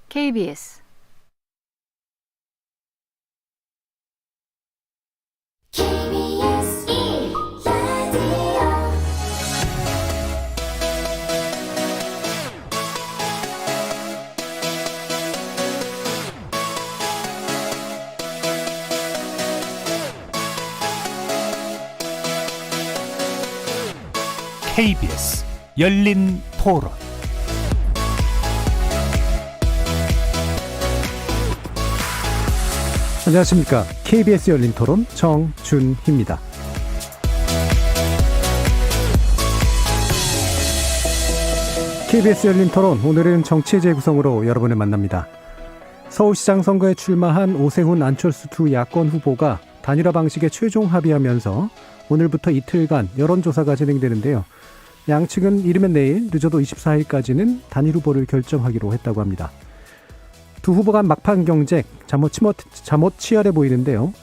KBS KBS 열린 토론. 안녕하십니까. KBS 열린 토론 정준희입니다. KBS 열린 토론, 오늘은 정치의 재구성으로 여러분을 만납니다. 서울시장 선거에 출마한 오세훈, 안철수 두 야권 후보가 단일화 방식에 최종 합의하면서 오늘부터 이틀간 여론조사가 진행되는데요. 양측은 이르면 내일, 늦어도 24일까지는 단일 후보를 결정하기로 했다고 합니다. 두 후보 간 막판 경쟁, 잠옷 치열해 보이는데요.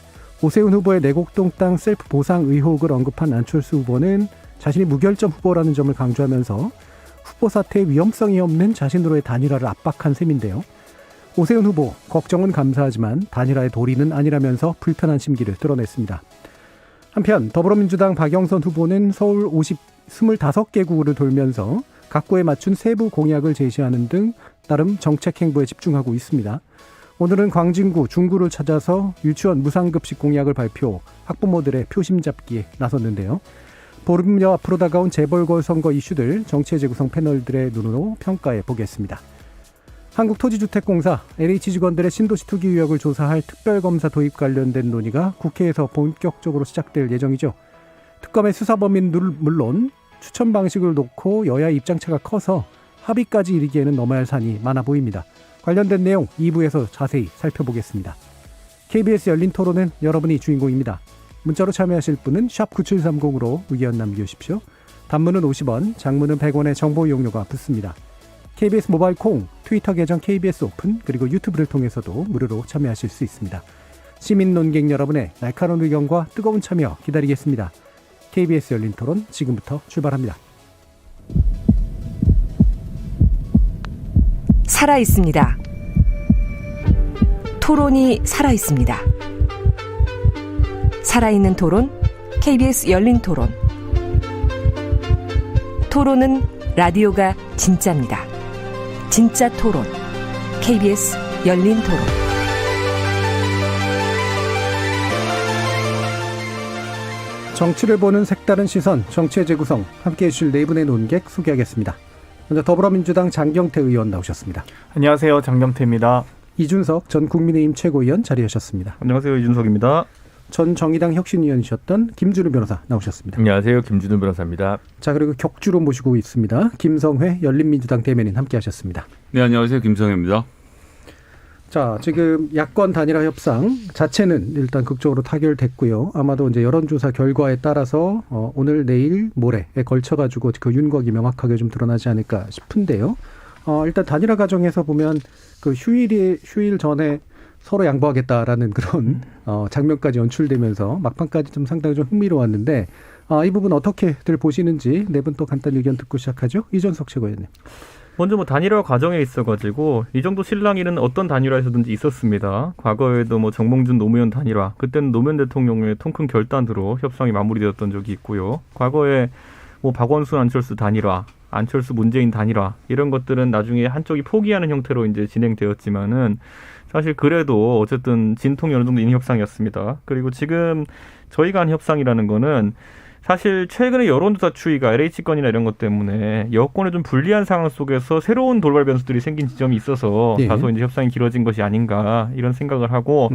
오세훈 후보의 내곡동 땅 셀프 보상 의혹을 언급한 안철수 후보는 자신이 무결점 후보라는 점을 강조하면서 후보 사태의 위험성이 없는 자신으로의 단일화를 압박한 셈인데요. 오세훈 후보, 걱정은 감사하지만 단일화의 도리는 아니라면서 불편한 심기를 드러냈습니다. 한편 더불어민주당 박영선 후보는 서울 25개구를 돌면서 각구에 맞춘 세부 공약을 제시하는 등 나름 정책 행보에 집중하고 있습니다. 오늘은 광진구, 중구를 찾아서 유치원 무상급식 공약을 발표, 학부모들의 표심 잡기에 나섰는데요. 보름여 앞으로 다가온 재보궐선거 이슈들 정치의 재구성 패널들의 눈으로 평가해 보겠습니다. 한국토지주택공사, LH 직원들의 신도시 투기 의혹을 조사할 특별검사 도입 관련된 논의가 국회에서 본격적으로 시작될 예정이죠. 특검의 수사 범위는 물론 추천 방식을 놓고 여야의 입장차가 커서 합의까지 이르기에는 넘어야 할 산이 많아 보입니다. 관련된 내용 2부에서 자세히 살펴보겠습니다. KBS 열린 토론은 여러분이 주인공입니다. 문자로 참여하실 분은 샵 9730으로 의견 남겨주십시오. 단문은 50원, 장문은 100원의 정보 이용료가 붙습니다. KBS 모바일 콩, 트위터 계정 KBS 오픈, 그리고 유튜브를 통해서도 무료로 참여하실 수 있습니다. 시민 논객 여러분의 날카로운 의견과 뜨거운 참여 기다리겠습니다. KBS 열린 토론 지금부터 출발합니다. 살아있습니다. 토론이 살아있습니다. 살아있는 토론, KBS 열린 토론. 토론은 라디오가 진짜입니다. 진짜 토론, KBS 열린 토론. 정치를 보는 색다른 시선, 정치의 재구성, 함께해 주실 네 분의 논객 소개하겠습니다. 먼저 더불어민주당 장경태 의원 나오셨습니다. 안녕하세요. 장경태입니다. 이준석 전 국민의힘 최고위원 자리하셨습니다. 안녕하세요. 이준석입니다. 전 정의당 혁신위원이셨던 김준우 변호사 나오셨습니다. 안녕하세요. 김준우 변호사입니다. 자, 그리고 격주로 모시고 있습니다. 김성회 열린민주당 대변인 함께하셨습니다. 네, 안녕하세요. 김성회입니다. 자, 지금 야권 단일화 협상 자체는 일단 극적으로 타결됐고요. 아마도 이제 여론조사 결과에 따라서 오늘, 내일, 모레에 걸쳐가지고 그 윤곽이 명확하게 좀 드러나지 않을까 싶은데요. 일단 단일화 과정에서 보면 그 휴일 전에 서로 양보하겠다라는 그런 장면까지 연출되면서 막판까지 좀 상당히 좀 흥미로웠는데 이 부분 어떻게들 보시는지 네 분 또 간단히 의견 듣고 시작하죠. 이준석 최고위원님. 먼저 단일화 과정에 있어가지고 이 정도 실랑이는 어떤 단일화에서든지 있었습니다. 과거에도 정몽준 노무현 단일화, 그때는 노무현 대통령의 통큰 결단으로 협상이 마무리되었던 적이 있고요. 과거에 박원순 안철수 단일화, 안철수 문재인 단일화 이런 것들은 나중에 한쪽이 포기하는 형태로 이제 진행되었지만은 사실 그래도 어쨌든 진통이 어느 정도 있는 협상이었습니다. 그리고 지금 저희가 한 협상이라는 거는 사실 최근에 여론조사 추이가 LH 건이나 이런 것 때문에 여권에 좀 불리한 상황 속에서 새로운 돌발 변수들이 생긴 지점이 있어서 다소 이제 협상이 길어진 것이 아닌가 이런 생각을 하고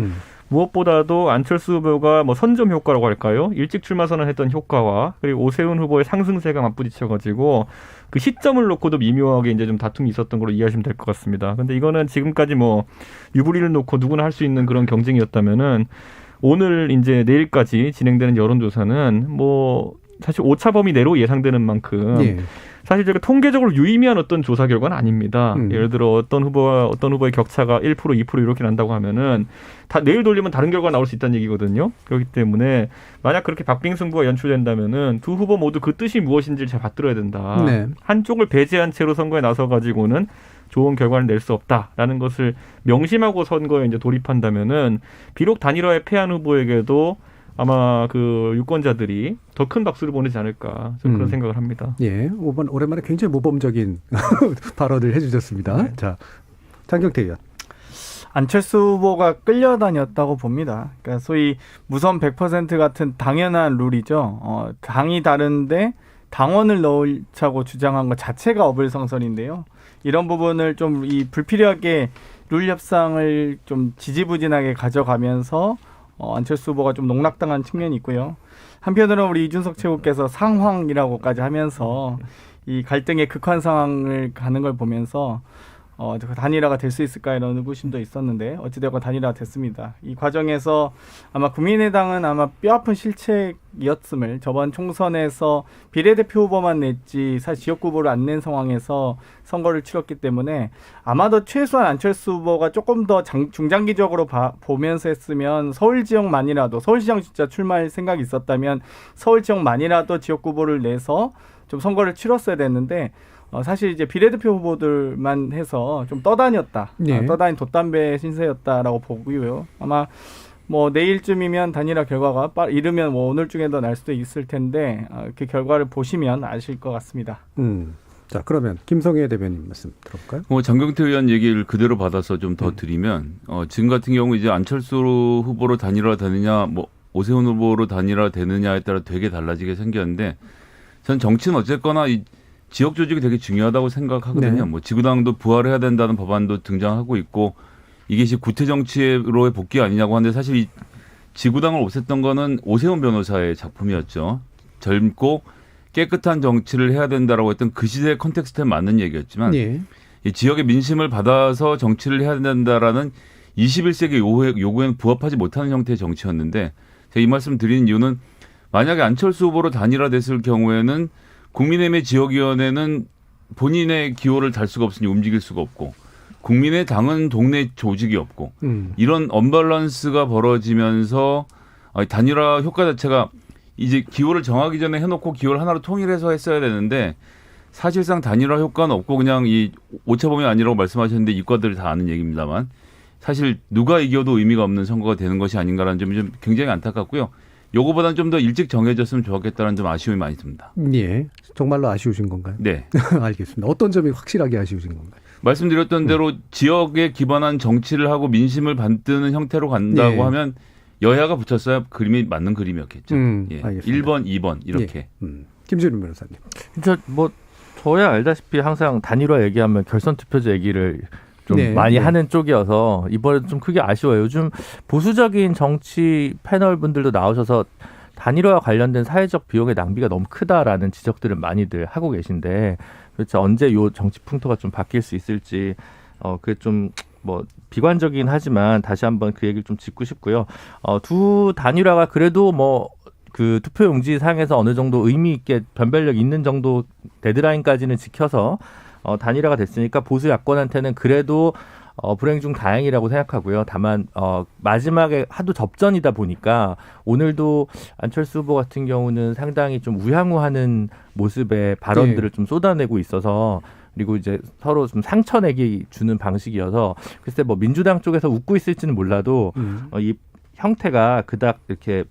무엇보다도 안철수 후보가 선점 효과라고 할까요? 일찍 출마 선언했던 효과와 그리고 오세훈 후보의 상승세가 맞부딪혀가지고 그 시점을 놓고도 미묘하게 이제 좀 다툼이 있었던 걸로 이해하시면 될 것 같습니다. 근데 이거는 지금까지 유불리를 놓고 누구나 할 수 있는 그런 경쟁이었다면은 오늘 이제 내일까지 진행되는 여론조사는 사실 오차 범위 내로 예상되는 만큼 사실 제가 통계적으로 유의미한 어떤 조사 결과는 아닙니다. 예를 들어 어떤 후보와 어떤 후보의 격차가 1%, 2% 이렇게 난다고 하면은 다 내일 돌리면 다른 결과가 나올 수 있다는 얘기거든요. 그렇기 때문에 만약 그렇게 박빙승부가 연출된다면은 두 후보 모두 그 뜻이 무엇인지를 잘 받들어야 된다. 네. 한쪽을 배제한 채로 선거에 나서 가지고는 좋은 결과를 낼 수 없다라는 것을 명심하고 선거에 이제 돌입한다면은 비록 단일화에 패한 후보에게도 아마 그 유권자들이 더 큰 박수를 보내지 않을까 저는 그런 생각을 합니다. 예, 오랜만에 굉장히 모범적인 발언을 해주셨습니다. 네. 자, 장경태 의원. 안철수 후보가 끌려다녔다고 봅니다. 그러니까 소위 무선 100% 같은 당연한 룰이죠. 당이 다른데 당원을 넣자고 주장한 것 자체가 어불성설인데요. 이런 부분을 좀 이 불필요하게 룰 협상을 좀 지지부진하게 가져가면서 안철수 후보가 좀 농락당한 측면이 있고요. 한편으로는 우리 이준석 최고께서 상황이라고까지 하면서 이 갈등의 극한 상황을 가는 걸 보면서 단일화가 될 수 있을까 이런 의구심도 있었는데 어찌되건 단일화가 됐습니다. 이 과정에서 아마 국민의당은 아마 뼈아픈 실책이었음을 저번 총선에서 비례대표 후보만 냈지 사실 지역구 후보를 안 낸 상황에서 선거를 치렀기 때문에 아마도 최소한 안철수 후보가 조금 더 중장기적으로 보면서 했으면 서울 지역만이라도 서울시장 진짜 출마할 생각이 있었다면 서울 지역만이라도 지역구 후보를 내서 좀 선거를 치렀어야 됐는데 사실 이제 비례대표 후보들만 해서 좀 떠다녔다. 예. 떠다닌 돛담배 신세였다라고 보고요. 아마 뭐 내일쯤이면 단일화 결과가 이르면 뭐 오늘 중에도 날 수도 있을 텐데 그 결과를 보시면 아실 것 같습니다. 자, 그러면 김성애 대변인 말씀 들어볼까요? 장경태 의원 얘기를 그대로 받아서 좀 더 드리면 지금 같은 경우 이제 안철수 후보로 단일화 되느냐, 뭐 오세훈 후보로 단일화 되느냐에 따라 되게 달라지게 생겼는데 전 정치는 어쨌거나 이 지역 조직이 되게 중요하다고 생각하거든요. 네. 뭐 지구당도 부활해야 된다는 법안도 등장하고 있고 이게 구태 정치로의 복귀 아니냐고 하는데 사실 이 지구당을 없앴던 거는 오세훈 변호사의 작품이었죠. 젊고 깨끗한 정치를 해야 된다라고 했던 그 시대의 컨텍스트에 맞는 얘기였지만 예. 이 지역의 민심을 받아서 정치를 해야 된다라는 21세기 요구에는 부합하지 못하는 형태의 정치였는데 제가 이 말씀 드리는 이유는 만약에 안철수 후보로 단일화됐을 경우에는 국민의힘의 지역위원회는 본인의 기호를 달 수가 없으니 움직일 수가 없고 국민의 당은 동네 조직이 없고 이런 언밸런스가 벌어지면서 단일화 효과 자체가 이제 기호를 정하기 전에 해놓고 기호를 하나로 통일해서 했어야 되는데 사실상 단일화 효과는 없고 그냥 이 오차범위 아니라고 말씀하셨는데 이과들이 다 아는 얘기입니다만 사실 누가 이겨도 의미가 없는 선거가 되는 것이 아닌가라는 점이 좀 굉장히 안타깝고요. 요거보다는 좀 더 일찍 정해졌으면 좋았겠다는 좀 아쉬움이 많이 듭니다. 예. 정말로 아쉬우신 건가요? 네. 알겠습니다. 어떤 점이 확실하게 아쉬우신 건가요? 말씀드렸던 대로 지역에 기반한 정치를 하고 민심을 받드는 형태로 간다고 예. 하면 여야가 붙였어야 그림이 맞는 그림이었겠죠. 예. 알겠습니다. 1번, 2번 이렇게. 예. 김준일 변호사님. 저야 알다시피 항상 단일화 얘기하면 결선 투표제 얘기를 좀 네, 많이 네. 하는 쪽이어서 이번에 좀 크게 아쉬워요. 요즘 보수적인 정치 패널 분들도 나오셔서 단일화와 관련된 사회적 비용의 낭비가 너무 크다라는 지적들을 많이들 하고 계신데 그렇죠. 언제 요 정치 풍토가 좀 바뀔 수 있을지 그게 좀 뭐 비관적이긴 하지만 다시 한번 그 얘기를 좀 짚고 싶고요. 두 단일화가 그래도 뭐 그 투표용지 상에서 어느 정도 의미 있게 변별력 있는 정도 데드라인까지는 지켜서 단일화가 됐으니까 보수 야권한테는 그래도 불행 중 다행이라고 생각하고요. 다만 마지막에 하도 접전이다 보니까 오늘도 안철수 후보 같은 경우는 상당히 좀 우양우하는 모습의 발언들을 좀 쏟아내고 있어서 그리고 이제 서로 좀 상처내기 주는 방식이어서 글쎄 뭐 민주당 쪽에서 웃고 있을지는 몰라도 이 형태가 그닥 이렇게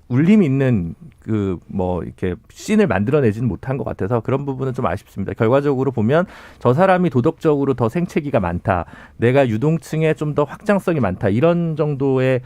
울림 있는 그 뭐 이렇게 씬을 만들어내지는 못한 것 같아서 그런 부분은 좀 아쉽습니다. 결과적으로 보면 저 사람이 도덕적으로 더 생채기가 많다. 내가 유동층에 좀 더 확장성이 많다. 이런 정도의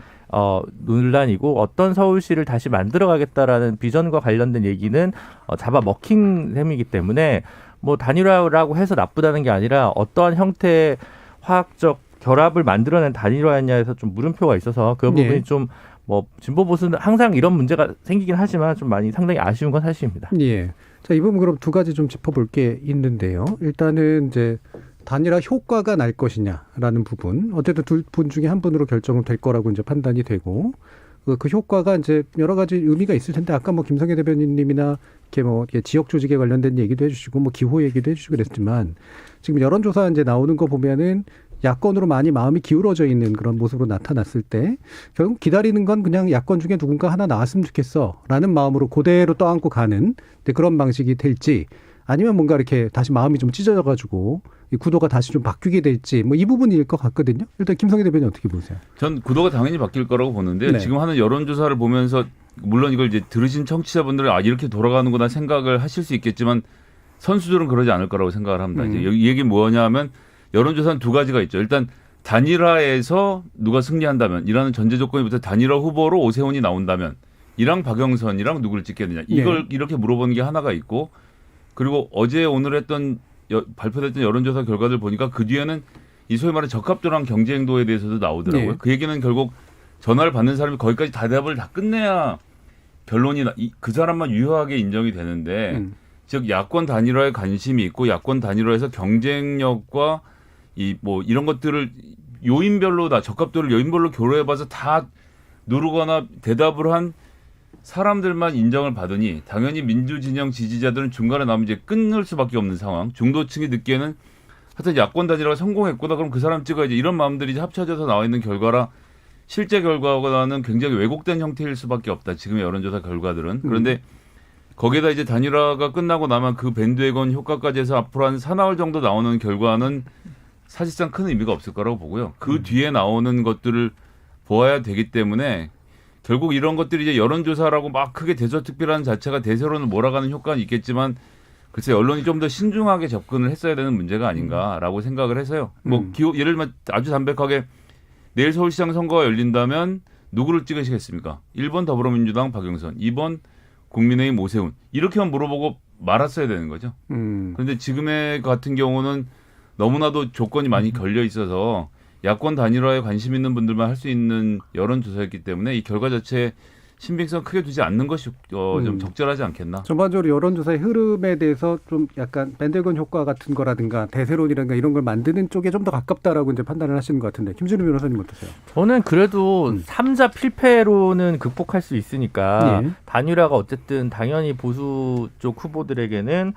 논란이고 어떤 서울시를 다시 만들어가겠다라는 비전과 관련된 얘기는 잡아 먹힌 셈이기 때문에 뭐 단일화라고 해서 나쁘다는 게 아니라 어떠한 형태의 화학적 결합을 만들어낸 단일화였냐에서 좀 물음표가 있어서 그 부분이 네. 좀 뭐 진보 보수는 항상 이런 문제가 생기긴 하지만 좀 많이 상당히 아쉬운 건 사실입니다. 예. 자, 이 부분 그럼 두 가지 좀 짚어볼 게 있는데요. 일단은 이제 단일화 효과가 날 것이냐라는 부분. 어쨌든 두 분 중에 한 분으로 결정은 될 거라고 이제 판단이 되고 그 효과가 이제 여러 가지 의미가 있을 텐데 아까 뭐 김성애 대변인님이나 이렇게 뭐 이렇게 지역 조직에 관련된 얘기도 해주시고 뭐 기호 얘기도 해주시고 그랬지만 지금 여론조사 이제 나오는 거 보면은 야권으로 많이 마음이 기울어져 있는 그런 모습으로 나타났을 때 결국 기다리는 건 그냥 야권 중에 누군가 하나 나왔으면 좋겠어라는 마음으로 그대로 떠안고 가는 그런 방식이 될지 아니면 뭔가 이렇게 다시 마음이 좀 찢어져가지고 이 구도가 다시 좀 바뀌게 될지 뭐 이 부분일 것 같거든요. 일단 김성희 대변인 어떻게 보세요? 전 구도가 당연히 바뀔 거라고 보는데 네. 지금 하는 여론조사를 보면서 물론 이걸 이제 들으신 청취자분들은 이렇게 돌아가는구나 생각을 하실 수 있겠지만 선수들은 그러지 않을 거라고 생각을 합니다. 이제 이 얘기 뭐냐 하면 여론조사는 두 가지가 있죠. 일단 단일화에서 누가 승리한다면 이라는 전제 조건부터 단일화 후보로 오세훈이 나온다면 이랑 박영선이랑 누구를 찍겠느냐. 이걸 이렇게 물어보는 게 하나가 있고 그리고 어제 오늘 했던 발표됐던 여론조사 결과들 보니까 그 뒤에는 이 소위 말하는 적합도랑 경쟁도에 대해서도 나오더라고요. 네. 그 얘기는 결국 전화를 받는 사람이 거기까지 대답을 다 끝내야 결론이 그 사람만 유효하게 인정이 되는데 즉 야권 단일화에 관심이 있고 야권 단일화에서 경쟁력과 이런 것들을 요인별로 다 적합도를 요인별로 교로해봐서 다 누르거나 대답을 한 사람들만 인정을 받으니 당연히 민주진영 지지자들은 중간에 나오면 이제 끊을 수밖에 없는 상황. 중도층이 듣기에는 하여튼 야권 단일화가 성공했구나. 그럼 그 사람 찍어야지. 이런 마음들이 이제 합쳐져서 나와 있는 결과라 실제 결과보다는 굉장히 왜곡된 형태일 수밖에 없다. 지금의 여론조사 결과들은. 그런데 거기에다 이제 단일화가 끝나고 나면 그 밴드웨건 효과까지 해서 앞으로 한 사나흘 정도 나오는 결과는 사실상 큰 의미가 없을 거라고 보고요. 그 뒤에 나오는 것들을 보아야 되기 때문에 결국 이런 것들이 이제 여론조사라고 막 크게 대서특필하는 자체가 대세론을 몰아가는 효과는 있겠지만 글쎄 언론이 좀 더 신중하게 접근을 했어야 되는 문제가 아닌가라고 생각을 해서요. 예를 들면 아주 담백하게 내일 서울시장 선거가 열린다면 누구를 찍으시겠습니까? 1번 더불어민주당 박영선, 2번 국민의힘 오세훈 이렇게만 물어보고 말았어야 되는 거죠. 그런데 지금의 같은 경우는 너무나도 조건이 많이 걸려 있어서 야권 단일화에 관심 있는 분들만 할 수 있는 여론조사였기 때문에 이 결과 자체에 신빙성 크게 두지 않는 것이 좀 적절하지 않겠나. 전반적으로 여론조사의 흐름에 대해서 좀 약간 밴드웨건 효과 같은 거라든가 대세론이라든가 이런 걸 만드는 쪽에 좀 더 가깝다라고 이제 판단을 하시는 것 같은데 김준우 변호사님 어떠세요? 저는 그래도 3자 필패로는 극복할 수 있으니까 예. 단일화가 어쨌든 당연히 보수 쪽 후보들에게는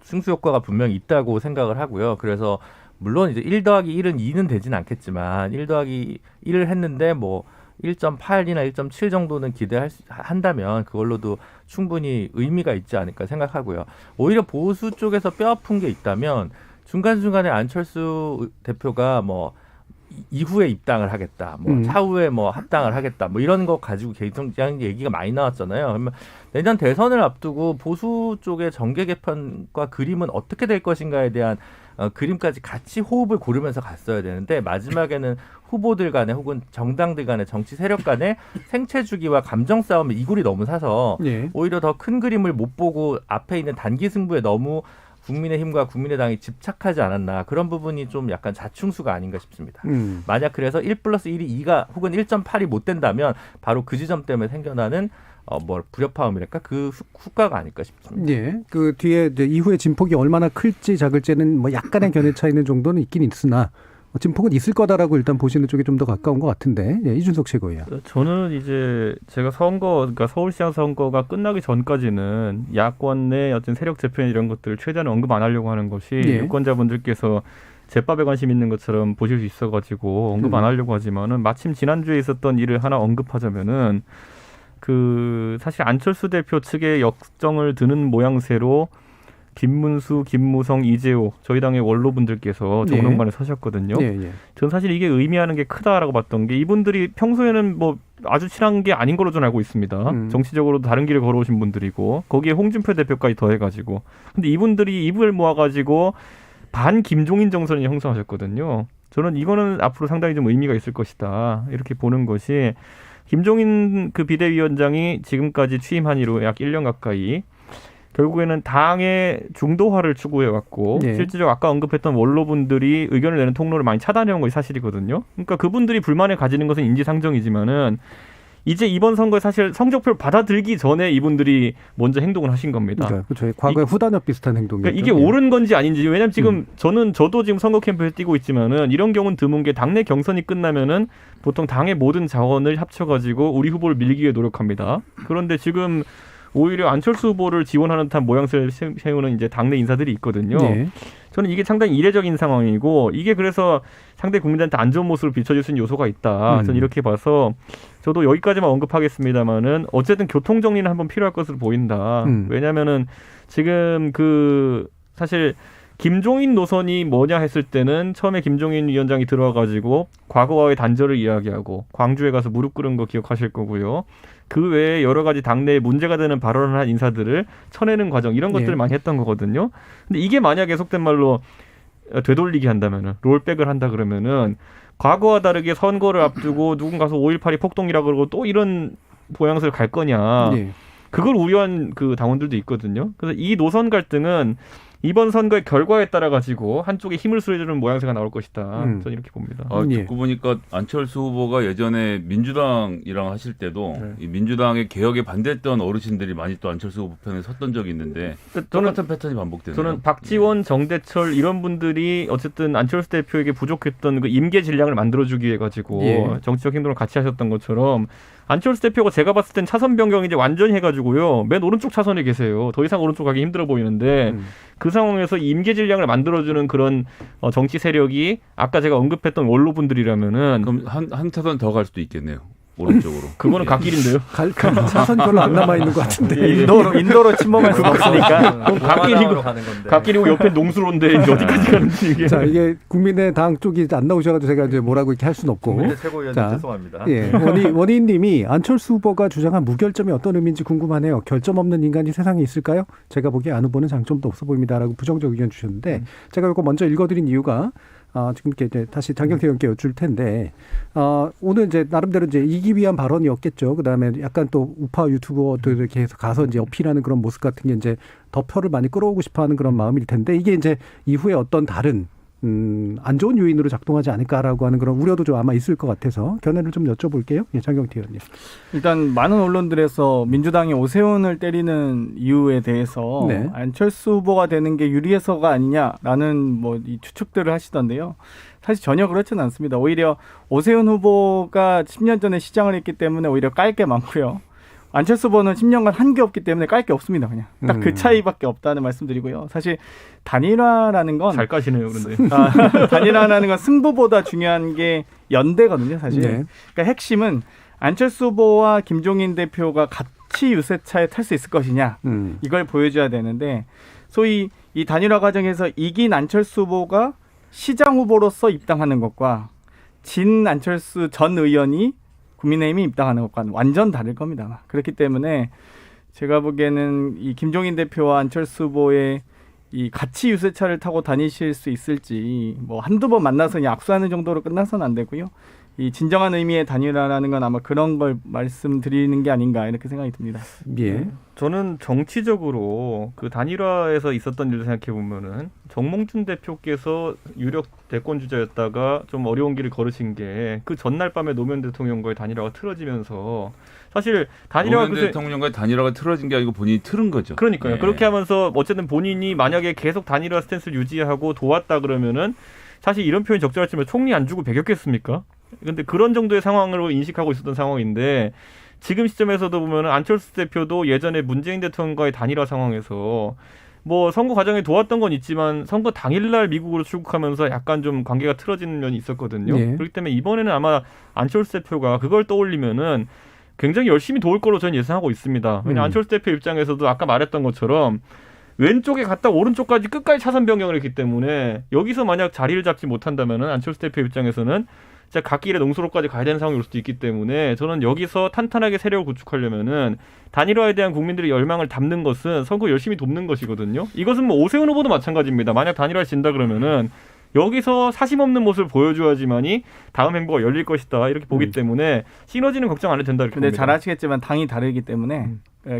승수 효과가 분명히 있다고 생각을 하고요. 그래서 물론 이제 1 더하기 1은 2는 되진 않겠지만 1 더하기 1을 했는데 뭐 1.8이나 1.7 정도는 한다면 그걸로도 충분히 의미가 있지 않을까 생각하고요. 오히려 보수 쪽에서 뼈아픈 게 있다면 중간중간에 안철수 대표가 뭐 이후에 입당을 하겠다, 뭐 차후에 뭐 합당을 하겠다, 뭐 이런 거 가지고 개정장 얘기가 많이 나왔잖아요. 그러면 내년 대선을 앞두고 보수 쪽의 정계 개편과 그림은 어떻게 될 것인가에 대한 그림까지 같이 호흡을 고르면서 갔어야 되는데 마지막에는 후보들 간에 혹은 정당들 간에 정치 세력 간에 생체 주기와 감정 싸움에 이골이 너무 사서 예. 오히려 더 큰 그림을 못 보고 앞에 있는 단기 승부에 너무 국민의힘과 국민의당이 집착하지 않았나 그런 부분이 좀 약간 자충수가 아닌가 싶습니다. 만약 그래서 1+1이 2가 혹은 1.8이 못 된다면 바로 그 지점 때문에 생겨나는 불협화음이랄까 그 후과가 아닐까 싶습니다. 예. 그 뒤에 이제 이후에 진폭이 얼마나 클지 작을지는 뭐 약간의 견해 차이는 정도는 있긴 있으나 진폭은 있을 거다라고 일단 보시는 쪽이 좀 더 가까운 것 같은데 예, 이준석 최고위원. 저는 이제 제가 그러니까 서울시장 선거가 끝나기 전까지는 야권 내 어떤 세력 재편 이런 것들을 최대한 언급 안 하려고 하는 것이 예. 유권자분들께서 제밥에 관심 있는 것처럼 보실 수 있어가지고 언급 안 하려고 하지만은 마침 지난주에 있었던 일을 하나 언급하자면은 사실 안철수 대표 측의 역정을 드는 모양새로 김문수, 김무성, 이재호 저희 당의 원로분들께서 정론관에 서셨거든요. 저는 사실 이게 의미하는 게 크다라고 봤던 게 이분들이 평소에는 뭐 아주 친한 게 아닌 걸로 저는 알고 있습니다. 정치적으로도 다른 길을 걸어오신 분들이고 거기에 홍준표 대표까지 더해가지고 근데 이분들이 입을 모아가지고 반 김종인 정선을 형성하셨거든요. 저는 이거는 앞으로 상당히 좀 의미가 있을 것이다 이렇게 보는 것이 김종인 그 비대위원장이 지금까지 취임한 이로 약 1년 가까이 결국에는 당의 중도화를 추구해왔고 실제로 아까 언급했던 원로분들이 의견을 내는 통로를 많이 차단해온 것이 사실이거든요. 그러니까 그분들이 불만을 가지는 것은 인지상정이지만은 이제 이번 선거에 사실 성적표를 받아들기 전에 이분들이 먼저 행동을 하신 겁니다. 그렇죠. 과거에 후단협 비슷한 행동이었죠. 그러니까 이게 옳은 건지 아닌지 왜냐하면 지금 저도 지금 선거 캠프에 뛰고 있지만은 이런 경우는 드문 게 당내 경선이 끝나면은 보통 당의 모든 자원을 합쳐가지고 우리 후보를 밀기 위해 노력합니다. 그런데 지금 오히려 안철수 후보를 지원하는 듯한 모양새를 세우는 이제 당내 인사들이 있거든요. 네. 저는 이게 상당히 이례적인 상황이고 이게 그래서 상대 국민들한테 안 좋은 모습을 비춰줄 수 있는 요소가 있다. 저는 이렇게 봐서 저도 여기까지만 언급하겠습니다만은 어쨌든 교통 정리는 한번 필요할 것으로 보인다. 왜냐하면은 지금 사실 김종인 노선이 뭐냐 했을 때는 처음에 김종인 위원장이 들어와가지고 과거와의 단절을 이야기하고 광주에 가서 무릎 꿇은 거 기억하실 거고요. 그 외에 여러 가지 당내에 문제가 되는 발언을 한 인사들을 쳐내는 과정 이런 것들을 많이 했던 거거든요. 근데 이게 만약에 속된 말로 되돌리기 한다면은 롤백을 한다 그러면은 과거와 다르게 선거를 앞두고 누군가서 5.18이 폭동이라 그러고 또 이런 모양새를 갈 거냐. 그걸 우려한 그 당원들도 있거든요. 그래서 이 노선 갈등은 이번 선거의 결과에 따라 가지고 한쪽에 힘을 실어주는 모양새가 나올 것이다. 저는 이렇게 봅니다. 듣고 보니까 안철수 후보가 예전에 민주당이랑 하실 때도 이 민주당의 개혁에 반대했던 어르신들이 많이 또 안철수 후보 편에 섰던 적이 있는데 똑같은 패턴이 반복되네요. 저는 박지원, 정대철 이런 분들이 어쨌든 안철수 대표에게 부족했던 그 임계 질량을 만들어주기 위해 가지고 정치적 행동을 같이 하셨던 것처럼 안철수 대표가 제가 봤을 땐 차선 변경 이제 완전히 해가지고요. 맨 오른쪽 차선에 계세요. 더 이상 오른쪽 가기 힘들어 보이는데 그 상황에서 임계 질량을 만들어주는 그런 정치 세력이 아까 제가 언급했던 원로분들이라면은 그럼 한 차선 더 갈 수도 있겠네요. 오른쪽으로. 그거는 갓길인데요. 차선 별로 안 남아 있는 것 같은데. 인도로 침범할 수가 없으니까. 그럼 갓길이고 옆에 농수로인데 이제 어디까지 가는지 이게. 자, 이게 국민의당 쪽이 안 나오셔가지고 제가 이제 뭐라고 이렇게 할 수는 없고. 국민의 최고위원님 죄송합니다. 예, 원희님이 안철수 후보가 주장한 무결점이 어떤 의미인지 궁금하네요. 결점 없는 인간이 세상에 있을까요? 제가 보기에 안 후보는 장점도 없어 보입니다라고 부정적 의견 주셨는데 제가 이거 먼저 읽어드린 이유가 지금 이렇게 이제 다시 장경태 의원께 여쭐 텐데 오늘 이제 나름대로 이제 이기 위한 발언이었겠죠. 그다음에 약간 또 우파 유튜버들 이렇게 해서 가서 이제 어필하는 그런 모습 같은 게 이제 더 표를 많이 끌어오고 싶어하는 그런 마음일 텐데 이게 이제 이후에 어떤 다른 안 좋은 요인으로 작동하지 않을까라고 하는 그런 우려도 좀 아마 있을 것 같아서 견해를 좀 여쭤볼게요. 예, 장경태 의원님. 일단 많은 언론들에서 민주당이 오세훈을 때리는 이유에 대해서 안철수 후보가 되는 게 유리해서가 아니냐라는 뭐 이 추측들을 하시던데요. 사실 전혀 그렇지는 않습니다. 오히려 오세훈 후보가 10년 전에 시장을 했기 때문에 오히려 깔 게 많고요. 안철수 후보는 10년간 한 게 없기 때문에 깔 게 없습니다. 그냥 딱 그 차이밖에 없다는 말씀드리고요. 사실 단일화라는 건 잘 까시네요. 그런데 단일화라는 건 승부보다 중요한 게 연대거든요. 사실. 그러니까 핵심은 안철수 후보와 김종인 대표가 같이 유세차에 탈 수 있을 것이냐 이걸 보여줘야 되는데 소위 이 단일화 과정에서 이긴 안철수 후보가 시장 후보로서 입당하는 것과 진 안철수 전 의원이 국민의힘이 입당하는 것과는 완전 다를 겁니다. 그렇기 때문에 제가 보기에는 이 김종인 대표와 안철수 후보의 이 같이 유세차를 타고 다니실 수 있을지 뭐 한두 번 만나서 그냥 악수하는 정도로 끝나서는 안 되고요. 이 진정한 의미의 단일화라는 건 아마 그런 걸 말씀드리는 게 아닌가 이렇게 생각이 듭니다. 예. 저는 정치적으로 그 단일화에서 있었던 일을 생각해 보면은 정몽준 대표께서 유력 대권 주자였다가 좀 어려운 길을 걸으신 게 그 전날 밤에 노무현 대통령과의 단일화가 틀어지면서 사실 단일화가 노무현 대통령과의 단일화가 틀어진 게 아니고 본인이 틀은 거죠. 그러니까요. 그렇게 하면서 어쨌든 본인이 만약에 계속 단일화 스탠스를 유지하고 도왔다 그러면은 사실 이런 표현이 적절하지만 총리 안 주고 배겼겠습니까? 근데 그런 정도의 상황으로 인식하고 있었던 상황인데 지금 시점에서도 보면 안철수 대표도 예전에 문재인 대통령과의 단일화 상황에서 뭐 선거 과정에 도왔던 건 있지만 선거 당일날 미국으로 출국하면서 약간 좀 관계가 틀어지는 면이 있었거든요. 그렇기 때문에 이번에는 아마 안철수 대표가 그걸 떠올리면은 굉장히 열심히 도울 걸로 저는 예상하고 있습니다. 왜냐하면 안철수 대표 입장에서도 아까 말했던 것처럼 왼쪽에 갔다 오른쪽까지 끝까지 차선 변경을 했기 때문에 여기서 만약 자리를 잡지 못한다면은 안철수 대표 입장에서는 진짜 갓길에 농수로까지 가야 되는 상황이 올 수도 있기 때문에 저는 여기서 탄탄하게 세력을 구축하려면은 단일화에 대한 국민들의 열망을 담는 것은 선거 열심히 돕는 것이거든요. 이것은 뭐 오세훈 후보도 마찬가지입니다. 만약 단일화 진다 그러면은 여기서 사심 없는 모습을 보여줘야지만이 다음 행보가 열릴 것이다 이렇게 보기 때문에 시너지는 걱정 안 해도 된다 이렇게 근데 봅니다. 잘 아시겠지만 당이 다르기 때문에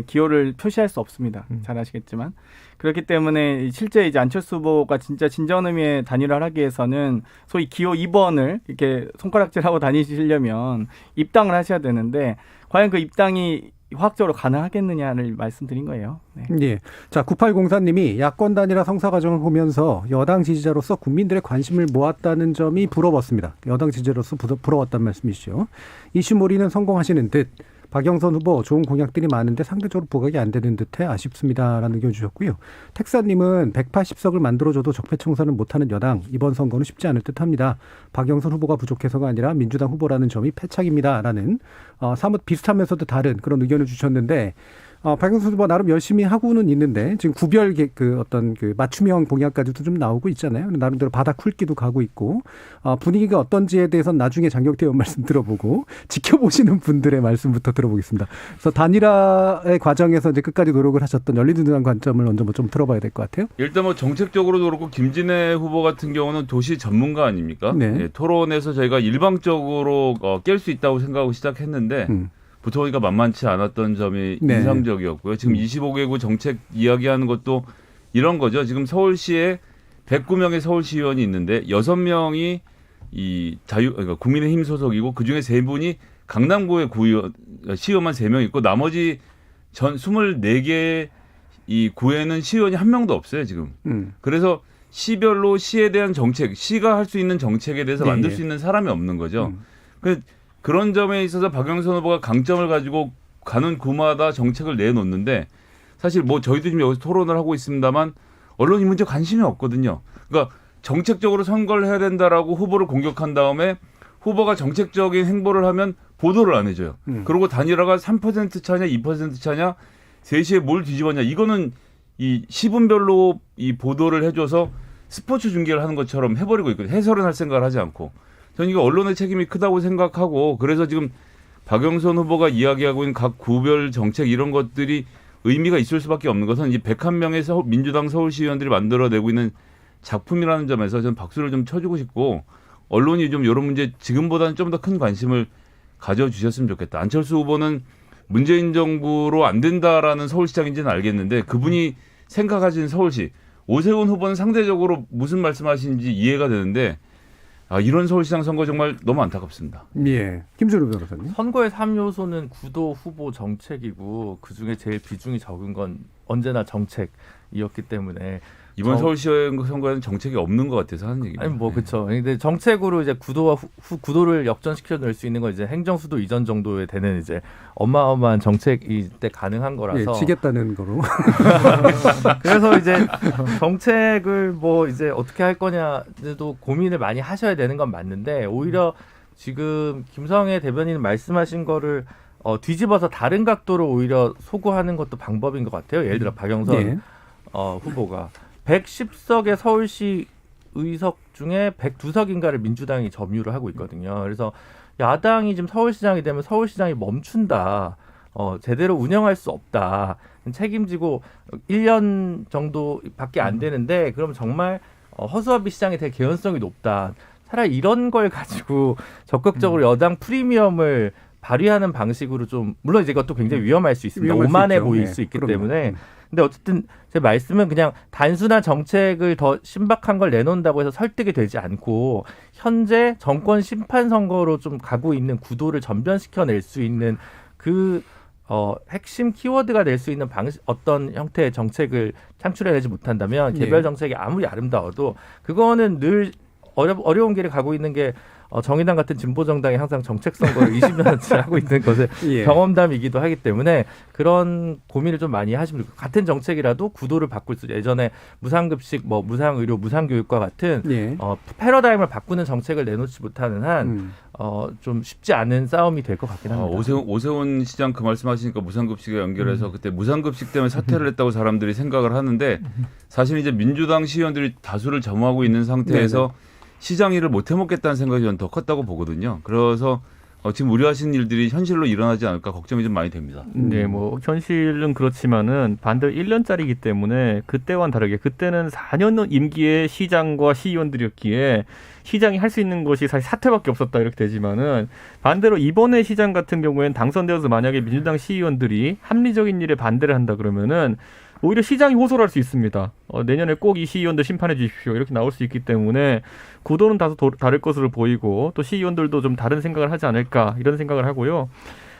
기호를 표시할 수 없습니다. 잘 아시겠지만 그렇기 때문에 실제 이제 안철수 후보가 진짜 진정 의미의 단일화를 하기 위해서는 소위 기호 2번을 이렇게 손가락질하고 다니시려면 입당을 하셔야 되는데 과연 그 입당이 화학적으로 가능하겠느냐를 말씀드린 거예요. 네. 예. 자, 9804님이 야권 단일화 성사 과정을 보면서 여당 지지자로서 국민들의 관심을 모았다는 점이 부러웠습니다. 여당 지지자로서 부러웠다는 말씀이시죠. 이슈몰이는 성공하시는 듯 박영선 후보 좋은 공약들이 많은데 상대적으로 부각이 안 되는 듯해 아쉽습니다라는 의견 주셨고요. 택사님은 180석을 만들어줘도 적폐청산을 못하는 여당 이번 선거는 쉽지 않을 듯합니다. 박영선 후보가 부족해서가 아니라 민주당 후보라는 점이 패착입니다라는 사뭇 비슷하면서도 다른 그런 의견을 주셨는데 박영선 후보 나름 열심히 하고는 있는데 지금 구별 어떤 맞춤형 공약까지도 좀 나오고 있잖아요. 나름대로 바닥 훑기도 가고 있고 분위기가 어떤지에 대해서는 나중에 장경태 의원 말씀 들어보고 지켜보시는 분들의 말씀부터 들어보겠습니다. 그래서 단일화의 과정에서 이제 끝까지 노력을 하셨던 열린우리당 관점을 먼저 좀 들어봐야 될 것 같아요. 일단 뭐 정책적으로도 그렇고 김진애 후보 같은 경우는 도시 전문가 아닙니까? 네. 예, 토론에서 저희가 일방적으로 깰 수 있다고 생각하고 시작했는데 붙어보니까 만만치 않았던 점이 네. 인상적이었고요. 지금 25개국 정책 이야기하는 것도 이런 거죠. 지금 서울시에 109명의 서울시의원이 있는데 6명이 그러니까 국민의힘 소속이고 그중에 3분이 강남구의 시의원만 3명 있고 나머지 전 24개 이 구에는 시의원이 한 명도 없어요, 지금. 그래서 시별로 시에 대한 정책, 시가 할 수 있는 정책에 대해서 만들 수 있는 사람이 없는 거죠. 그런 점에 있어서 박영선 후보가 강점을 가지고 가는 구마다 정책을 내놓는데 사실 뭐 저희도 지금 여기서 토론을 하고 있습니다만 언론 이 문제 관심이 없거든요. 그러니까 정책적으로 선거를 해야 된다라고 후보를 공격한 다음에 후보가 정책적인 행보를 하면 보도를 안 해줘요. 그리고 단일화가 3% 차냐 2% 차냐 3시에 뭘 뒤집었냐 이거는 이 시분별로 이 보도를 해줘서 스포츠 중계를 하는 것처럼 해버리고 있거든요. 해설은 할 생각을 하지 않고. 저는 이거 언론의 책임이 크다고 생각하고 그래서 지금 박영선 후보가 이야기하고 있는 각 구별 정책 이런 것들이 의미가 있을 수밖에 없는 것은 이 101명의 민주당 서울시의원들이 만들어내고 있는 작품이라는 점에서 저는 박수를 좀 쳐주고 싶고 언론이 좀 이런 문제 지금보다는 좀 더 큰 관심을 가져주셨으면 좋겠다. 안철수 후보는 문재인 정부로 안 된다라는 서울시장인지는 알겠는데 그분이 생각하시는 서울시 오세훈 후보는 상대적으로 무슨 말씀하시는지 이해가 되는데 이런 서울시장 선거 정말 너무 안타깝습니다. 예, 김준우 변호사님. 선거의 3요소는 구도, 후보, 정책이고 그중에 제일 비중이 적은 건 언제나 정책이었기 때문에 이번 서울시장 선거에는 정책이 없는 것 같아서 하는 얘기입니다. 아니 뭐 그렇죠. 근데 정책으로 이제 구도와 구도를 역전시켜 낼 수 있는 건 이제 행정수도 이전 정도에 되는 이제 어마어마한 정책이 때 가능한 거라서 예, 지겠다는 거로. 그래서 이제 정책을 뭐 이제 어떻게 할 거냐도 고민을 많이 하셔야 되는 건 맞는데 오히려 지금 김성애 대변인 말씀하신 거를 뒤집어서 다른 각도로 오히려 소구하는 것도 방법인 것 같아요. 예를 들어 박영선 예. 후보가 110석의 서울시 의석 중에 102석인가를 민주당이 점유를 하고 있거든요. 그래서 야당이 지금 서울시장이 되면 서울시장이 멈춘다. 제대로 운영할 수 없다. 책임지고 1년 정도밖에 안 되는데 그럼 정말 허수아비 시장이 될 개연성이 높다. 차라리 이런 걸 가지고 적극적으로 여당 프리미엄을 발휘하는 방식으로 좀 물론 이제 이것도 굉장히 위험할 수 있습니다. 오만해 보일 수 있기 때문에 근데 어쨌든 제 말씀은 그냥 단순한 정책을 더 신박한 걸 내놓는다고 해서 설득이 되지 않고 현재 정권 심판 선거로 좀 가고 있는 구도를 전변시켜낼 수 있는 그 핵심 키워드가 낼 수 있는 어떤 형태의 정책을 창출해내지 못한다면 개별 정책이 아무리 아름다워도 그거는 늘 어려운 길을 가고 있는 게 정의당 같은 진보 정당이 항상 정책 선거를 20년째 하고 있는 것의 경험담이기도 하기 때문에 그런 고민을 좀 많이 하시면 좋겠고 같은 정책이라도 구도를 바꿀 수 예전에 무상급식, 무상의료, 무상교육과 같은 패러다임을 바꾸는 정책을 내놓지 못하는 한 좀 쉽지 않은 싸움이 될 것 같긴 합니다. 오세훈 시장 그 말씀하시니까 무상급식에 연결해서 그때 무상급식 때문에 사퇴를 했다고 사람들이 생각을 하는데 사실 이제 민주당 시의원들이 다수를 점유하고 있는 상태에서 시장 일을 못 해먹겠다는 생각이 저는 더 컸다고 보거든요. 그래서 지금 우려하시는 일들이 현실로 일어나지 않을까 걱정이 좀 많이 됩니다. 네, 뭐 현실은 그렇지만은 반대로 1년짜리이기 때문에 그때와는 다르게 그때는 4년 임기의 시장과 시의원들이었기에 시장이 할 수 있는 것이 사실 사퇴밖에 없었다 이렇게 되지만은 반대로 이번에 시장 같은 경우에는 당선되어서 만약에 민주당 시의원들이 합리적인 일에 반대를 한다 그러면은 오히려 시장이 호소를 할 수 있습니다. 내년에 꼭 이 시의원들 심판해 주십시오. 이렇게 나올 수 있기 때문에 구도는 다소 다를 것으로 보이고 또 시의원들도 좀 다른 생각을 하지 않을까 이런 생각을 하고요.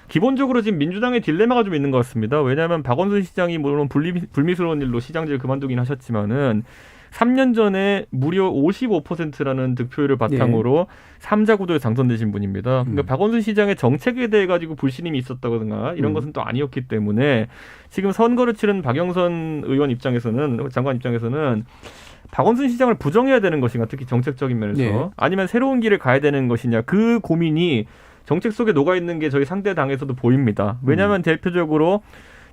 기본적으로 지금 민주당의 딜레마가 좀 있는 것 같습니다. 왜냐하면 박원순 시장이 물론 불미스러운 일로 시장직을 그만두긴 하셨지만은 3년 전에 무려 55%라는 득표율을 바탕으로 3자 구도에 당선되신 분입니다. 그러니까 박원순 시장의 정책에 대해 가지고 불신임이 있었다거나 이런 것은 또 아니었기 때문에 지금 선거를 치른 박영선 의원 입장에서는, 장관 입장에서는 박원순 시장을 부정해야 되는 것인가, 특히 정책적인 면에서 네. 아니면 새로운 길을 가야 되는 것이냐, 그 고민이 정책 속에 녹아 있는 게 저희 상대 당에서도 보입니다. 왜냐하면 대표적으로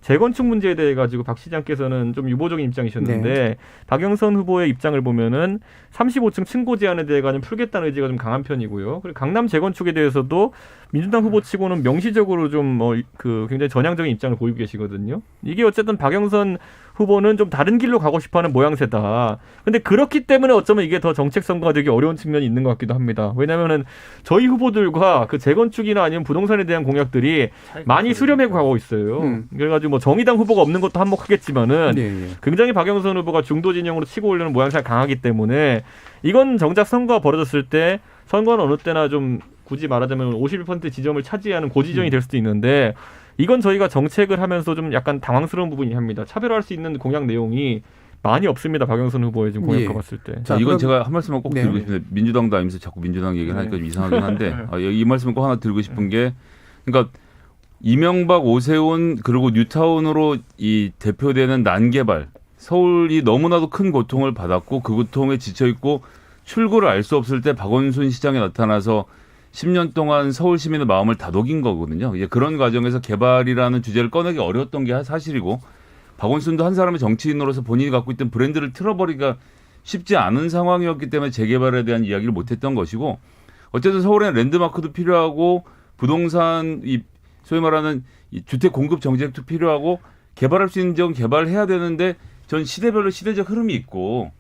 재건축 문제에 대해 가지고 박 시장께서는 좀 유보적인 입장이셨는데 네. 박영선 후보의 입장을 보면은 35층 층고 제한에 대해 가지고 풀겠다는 의지가 좀 강한 편이고요. 그리고 강남 재건축에 대해서도 민주당 후보치고는 명시적으로 좀 굉장히 전향적인 입장을 보이고 계시거든요. 이게 어쨌든 박영선 후보는 좀 다른 길로 가고 싶어하는 모양새다. 근데 그렇기 때문에 어쩌면 이게 더 정책 선거가 되기 어려운 측면이 있는 것 같기도 합니다. 왜냐하면은 저희 후보들과 그 재건축이나 아니면 부동산에 대한 공약들이 많이 수렴해 가고 있어요. 그래가지고 뭐 정의당 후보가 없는 것도 한몫하겠지만은 굉장히 박영선 후보가 중도 진영으로 치고 올리는 모양새가 강하기 때문에 이건 정작 선거가 벌어졌을 때 선거는 어느 때나 좀 굳이 말하자면 51% 지점을 차지하는 고지전이 될 수도 있는데 이건 저희가 정책을 하면서 좀 약간 당황스러운 부분이 합니다. 차별화할 수 있는 공약 내용이 많이 없습니다. 박영선 후보의 지금 공약과 봤을 때. 자, 이건 제가 한 말씀만 꼭 드리고 싶은데 민주당도 아니면서 자꾸 민주당 얘기를 하니까 좀 이상하긴 한데 이 말씀을 꼭 하나 드리고 싶은 게 그러니까 이명박, 오세훈 그리고 뉴타운으로 이 대표되는 난개발 서울이 너무나도 큰 고통을 받았고 그 고통에 지쳐있고 출구를 알 수 없을 때 박원순 시장이 나타나서 10년 동안 서울 시민의 마음을 다독인 거거든요. 이제 그런 과정에서 개발이라는 주제를 꺼내기 어려웠던 게 사실이고 박원순도 한 사람의 정치인으로서 본인이 갖고 있던 브랜드를 틀어버리기가 쉽지 않은 상황이었기 때문에 재개발에 대한 이야기를 못했던 것이고 어쨌든 서울에는 랜드마크도 필요하고 부동산 소위 말하는 이 주택 공급 정책도 필요하고 개발할 수 있는 지역은 개발해야 되는데 전 시대별로 시대적 흐름이 있고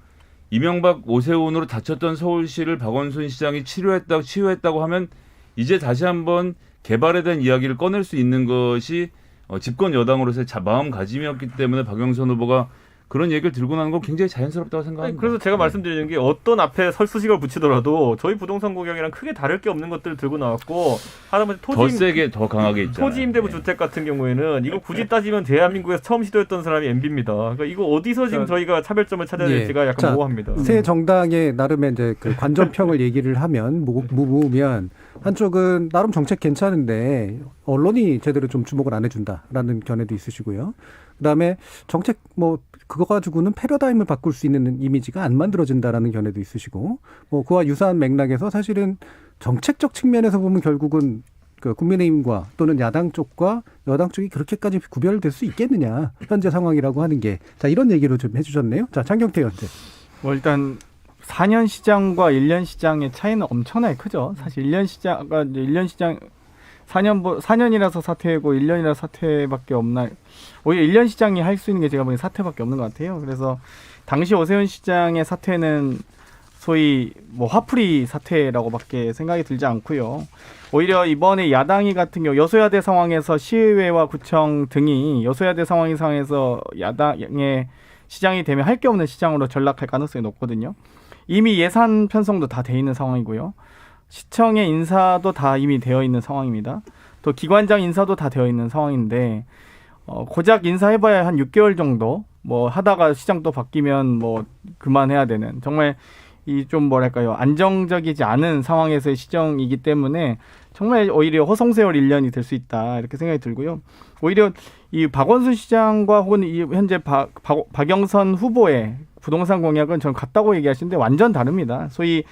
이명박, 오세훈으로 다쳤던 서울시를 박원순 시장이 치유했다고 하면 이제 다시 한번 개발에 대한 이야기를 꺼낼 수 있는 것이 집권 여당으로서의 마음가짐이었기 때문에 박영선 후보가 그런 얘기를 들고 나는 건 굉장히 자연스럽다고 생각합니다. 그래서 제가 말씀드리는 게 어떤 앞에 설수식을 붙이더라도 저희 부동산 공약이랑 크게 다를 게 없는 것들을 들고 나왔고 하다못해 더 세게 더 강하게 있잖아요. 토지 임대부 주택 같은 경우에는 이거 굳이 따지면 대한민국에서 처음 시도했던 사람이 MB입니다. 그러니까 이거 어디서 지금 저희가 차별점을 찾아야 될지가 약간 모호합니다. 새 정당의 나름의 이제 그 관전평을 얘기를 하면 모으면 한쪽은 나름 정책 괜찮은데 언론이 제대로 좀 주목을 안 해준다라는 견해도 있으시고요. 그다음에 정책 그거 가지고는 패러다임을 바꿀 수 있는 이미지가 안 만들어진다라는 견해도 있으시고 그와 유사한 맥락에서 사실은 정책적 측면에서 보면 결국은 그 국민의힘과 또는 야당 쪽과 여당 쪽이 그렇게까지 구별될 수 있겠느냐 현재 상황이라고 하는 게 자 이런 얘기로 좀 해주셨네요. 자 창경태 의원님. 일단 4년 시장과 1년 시장의 차이는 엄청나게 크죠. 사실 1년 시장 4년이라서 사퇴고 1년이라서 사퇴밖에 없나. 오히려 1년 시장이 할 수 있는 게 제가 보기엔 사퇴밖에 없는 것 같아요. 그래서 당시 오세훈 시장의 사퇴는 소위 화풀이 사퇴라고밖에 생각이 들지 않고요. 오히려 이번에 야당이 같은 경우 여소야대 상황에서 시의회와 구청 등이 여소야대 상황에서 야당의 시장이 되면 할 게 없는 시장으로 전락할 가능성이 높거든요. 이미 예산 편성도 다 돼 있는 상황이고요. 시청의 인사도 다 이미 되어 있는 상황입니다. 또 기관장 인사도 다 되어 있는 상황인데 고작 인사해봐야 한 6개월 정도 하다가 시장 또 바뀌면 그만해야 되는 정말 이 좀 안정적이지 않은 상황에서의 시정이기 때문에 정말 오히려 허송세월 1년이 될 수 있다 이렇게 생각이 들고요. 오히려 이 박원순 시장과 혹은 이 현재 박영선 후보의 부동산 공약은 저는 같다고 얘기하시는데 완전 다릅니다. 소위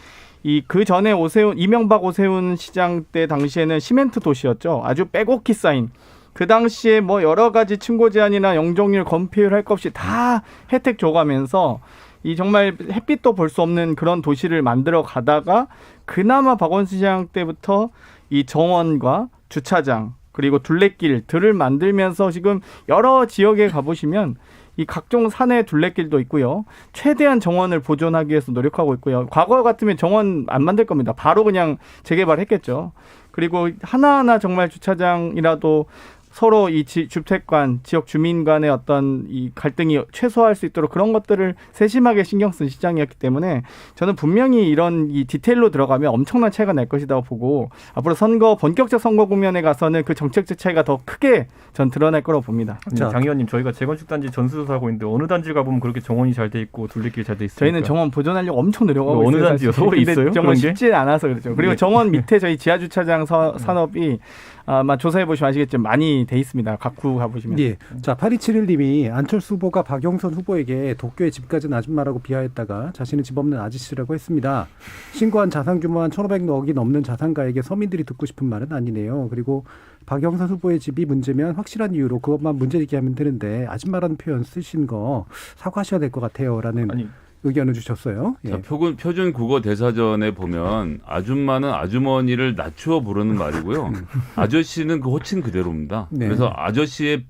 그 전에 이명박 오세훈 시장 때 당시에는 시멘트 도시였죠. 아주 빼곡히 쌓인. 그 당시에 여러 가지 층고 제한이나 영종률 건폐율 할 것 없이 다 혜택 줘가면서 이 정말 햇빛도 볼 수 없는 그런 도시를 만들어 가다가 그나마 박원순 시장 때부터 이 정원과 주차장 그리고 둘레길들을 만들면서 지금 여러 지역에 가보시면 이 각종 산에 둘레길도 있고요. 최대한 정원을 보존하기 위해서 노력하고 있고요. 과거 같으면 정원 안 만들 겁니다. 바로 그냥 재개발했겠죠. 그리고 하나하나 정말 주차장이라도 서로 이 주택 간, 지역 주민 간의 어떤 이 갈등이 최소화할 수 있도록 그런 것들을 세심하게 신경 쓴 시장이었기 때문에 저는 분명히 이런 이 디테일로 들어가면 엄청난 차이가 날 것이라고 보고 앞으로 본격적 선거 국면에 가서는 그 정책적 차이가 더 크게 전 드러날 거라고 봅니다. 자, 장 의원님, 저희가 재건축 단지 전수조사하고 있는데 어느 단지 가보면 그렇게 정원이 잘 돼 있고 둘레길 잘 돼 있습니까? 저희는 정원 보존하려고 엄청 노력하고 어느 있어요. 단지요? 사실. 서울에 근데 있어요? 정말 그런 게? 쉽지 않아서 그렇죠. 그리고 네. 정원 밑에 저희 지하주차장 산업이 아마 조사해 보시면 아시겠지만 많이 돼 있습니다. 각구 가보시면. 예. 자, 8271님이 안철수 후보가 박영선 후보에게 도쿄에 집 가진 아줌마라고 비하했다가 자신은 집 없는 아저씨라고 했습니다. 신고한 자산 규모 한 1,500억이 넘는 자산가에게 서민들이 듣고 싶은 말은 아니네요. 그리고 박영선 후보의 집이 문제면 확실한 이유로 그것만 문제되게 하면 되는데 아줌마라는 표현 쓰신 거 사과하셔야 될 것 같아요라는 아니, 의견을 주셨어요. 예. 자, 표준 국어 대사전에 보면 아줌마는 아주머니를 낮추어 부르는 말이고요. 아저씨는 그 호칭 그대로입니다. 네. 그래서 아저씨의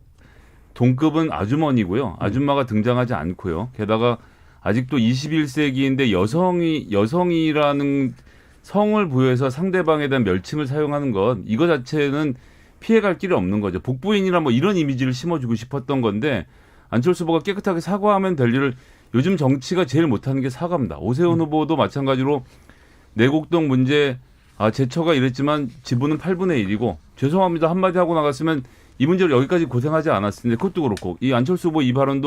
동급은 아주머니고요. 아줌마가 등장하지 않고요. 게다가 아직도 21세기인데 여성이라는 성을 부여해서 상대방에 대한 멸칭을 사용하는 것, 이거 자체는 피해갈 길이 없는 거죠. 복부인이나 뭐 이런 이미지를 심어주고 싶었던 건데 안철수 후보가 깨끗하게 사과하면 될 일을 요즘 정치가 제일 못하는 게 사과입니다. 오세훈 후보도 마찬가지로 내곡동 문제 제처가 이랬지만 지분은 8분의 1이고 죄송합니다 한마디 하고 나갔으면 이 문제로 여기까지 고생하지 않았을 텐데 그것도 그렇고 이 안철수 후보 이 발언